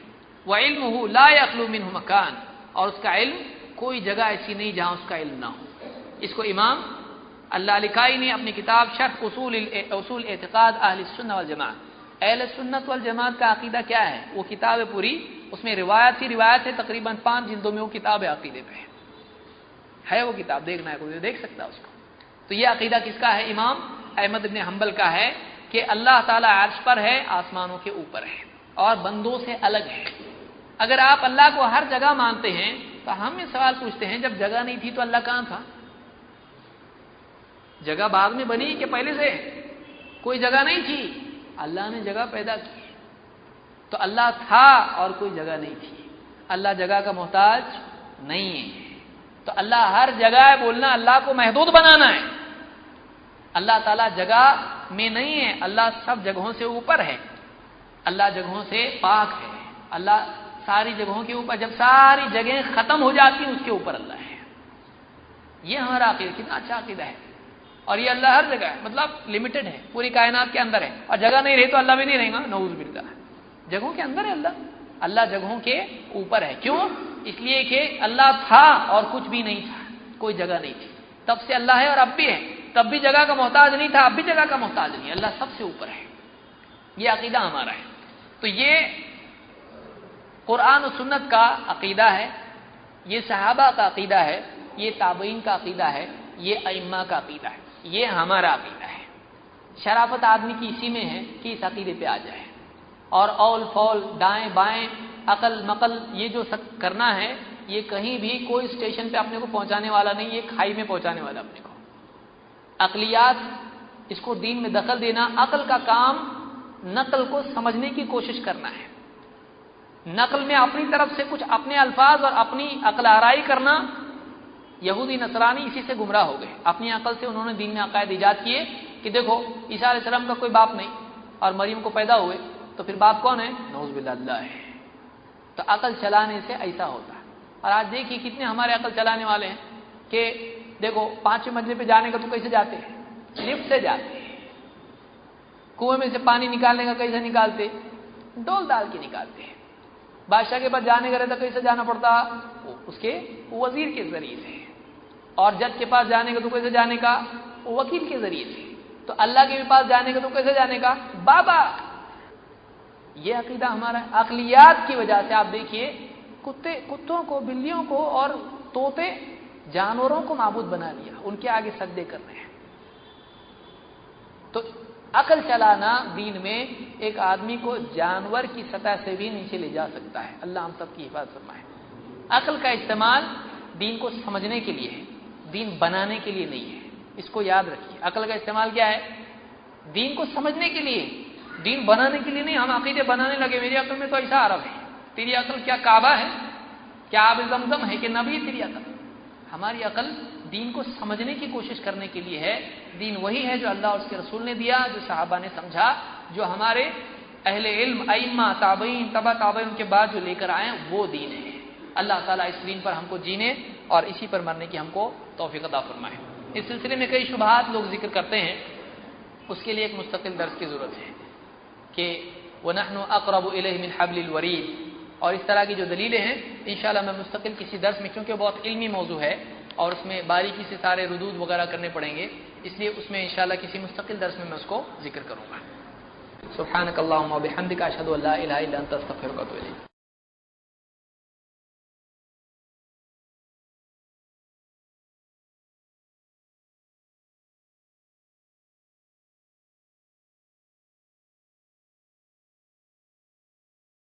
وعلمہ لا یخلو منہ مکان، اور اس کا علم کوئی جگہ ایسی نہیں جہاں اس کا علم نہ ہو۔ اس کو امام اللہ لکھائی نے اپنی کتاب شرح اصول اعتقاد اہل السنہ والجماعت، اہل سنت والجماعت کا عقیدہ کیا ہے، وہ کتاب ہے پوری، اس میں روایت ہی روایت ہے، تقریباً 5 جلدوں میں وہ کتاب ہے، عقیدے پہ ہے وہ کتاب، دیکھنا ہے کوئی دیکھ سکتا ہے اس کو۔ تو یہ عقیدہ کس کا ہے؟ امام احمد بن حنبل کا ہے کہ اللہ تعالیٰ عرش پر ہے، آسمانوں کے اوپر ہے، اور بندوں سے الگ ہے۔ اگر آپ اللہ کو ہر جگہ مانتے ہیں تو ہم یہ سوال پوچھتے ہیں، جب جگہ نہیں تھی تو اللہ کہاں تھا؟ جگہ بعد میں بنی کہ پہلے سے؟ کوئی جگہ نہیں تھی، اللہ نے جگہ پیدا کی، تو اللہ تھا اور کوئی جگہ نہیں تھی، اللہ جگہ کا محتاج نہیں ہے۔ تو اللہ ہر جگہ ہے بولنا اللہ کو محدود بنانا ہے۔ اللہ تعالیٰ جگہ میں نہیں ہے، اللہ سب جگہوں سے اوپر ہے، اللہ جگہوں سے پاک ہے، اللہ ساری جگہوں کے اوپر، جب ساری جگہیں ختم ہو جاتی ہیں اس کے اوپر اللہ ہے۔ یہ ہمارا عقیدہ، کتنا اچھا عقیدہ ہے۔ اور یہ اللہ ہر جگہ ہے، مطلب لمیٹڈ ہے، پوری کائنات کے اندر ہے، اور جگہ نہیں رہی تو اللہ بھی نہیں رہے گا، نعوذ باللہ۔ جگہوں کے اندر ہے اللہ، اللہ جگہوں کے اوپر ہے۔ کیوں؟ اس لیے کہ اللہ تھا اور کچھ بھی نہیں تھا، کوئی جگہ نہیں تھی، تب سے اللہ ہے اور اب بھی ہے، تب بھی جگہ کا محتاج نہیں تھا، اب بھی جگہ کا محتاج نہیں، اللہ سب سے اوپر ہے۔ یہ عقیدہ ہمارا ہے۔ تو یہ قرآن و سنت کا عقیدہ ہے، یہ صحابہ کا عقیدہ ہے، یہ تابعین کا عقیدہ ہے، یہ ائمہ کا عقیدہ ہے، یہ ہمارا عقیدہ ہے۔ شرافت آدمی کی اسی میں ہے کہ اس عقیدے پہ آ جائے، اور اول فول، دائیں بائیں، عقل مقل، یہ جو سب کرنا ہے، یہ کہیں بھی کوئی اسٹیشن پہ اپنے کو پہنچانے والا نہیں، یہ کھائی میں پہنچانے والا اپنے کو۔ عقلیات، اس کو دین میں دخل دینا، عقل کا کام نقل کو سمجھنے کی کوشش کرنا ہے، نقل میں اپنی طرف سے کچھ اپنے الفاظ اور اپنی عقل آرائی کرنا۔ یہودی نصرانی اسی سے گمراہ ہو گئے، اپنی عقل سے انہوں نے دین میں عقائد ایجاد کیے کہ دیکھو عیسیٰ علیہ السلام کا کوئی باپ نہیں، اور مریم کو پیدا ہوئے تو پھر باپ کون ہے؟ نعوذ باللہ اللہ ہے۔ تو عقل چلانے سے ایسا ہوتا ہے۔ اور آج دیکھیے کتنے ہمارے عقل چلانے والے ہیں کہ دیکھو 5ویں منزل پہ جانے کا تو کیسے جاتے ہیں؟ لفٹ سے جاتے ہیں۔ کنویں میں سے پانی نکالنے کا کیسے نکالتے؟ ڈول ڈال کے نکالتے ہیں۔ بادشاہ کے پاس جانے کا رہتا کیسے جانا پڑتا؟ اس کے وزیر کے ذریعے سے۔ اور جج کے پاس جانے کا تو کیسے جانے کا؟ وکیل کے ذریعے سے۔ تو اللہ کے پاس جانے کا تو کیسے جانے کا؟ بابا۔ یہ عقیدہ ہمارا ہے۔ عقلیات کی وجہ سے آپ دیکھیے کتوں کو، بلیوں کو اور طوطے، جانوروں کو معبود بنا لیا، ان کے آگے سجدے کر رہے ہیں۔ تو عقل چلانا دین میں ایک آدمی کو جانور کی سطح سے بھی نیچے لے جا سکتا ہے. اللہ ہم سب کی حفاظت فرمائے. عقل کا استعمال دین کو سمجھنے کے لیے ہے، دین بنانے کے لیے نہیں ہے. اس کو یاد رکھیے. عقل کا استعمال کیا ہے؟ دین کو سمجھنے کے لیے، دین بنانے کے لیے نہیں. ہم عقیدے بنانے لگے، میری عقل میں تو ایسا عرب ہے، تیری عقل کیا کعبہ ہے، کیا آب زمزم ہے کہ نبی تیری عقل. ہماری عقل دین کو سمجھنے کی کوشش کرنے کے لیے ہے. دین وہی ہے جو اللہ اور اس کے رسول نے دیا، جو صحابہ نے سمجھا، جو ہمارے اہل علم ائمہ تابعین تبع تابعین کے بعد جو لے کر آئے ہیں، وہ دین ہے. اللہ تعالیٰ اس دین پر ہم کو جینے اور اسی پر مرنے کی ہم کو توفیق عطا فرمائے. اس سلسلے میں کئی شبہات لوگ ذکر کرتے ہیں، اس کے لیے ایک مستقل درس کی ضرورت ہے کہ وَنَحْنُ أَقْرَبُ إِلَيْهِ مِنْ حَبْلِ الْوَرِيدِ، اور اس طرح کی جو دلیلیں ہیں انشاءاللہ میں مستقل کسی درس میں، کیونکہ بہت علمی موضوع ہے اور اس میں باریکی سے سارے ردود وغیرہ کرنے پڑیں گے، اس لیے اس میں انشاءاللہ کسی مستقل درس میں اس کو ذکر کروں گا. سبحانک اللہم و بحمدک، اشہد ان لا الہ الا انت، استغفرک و اتوب الیک.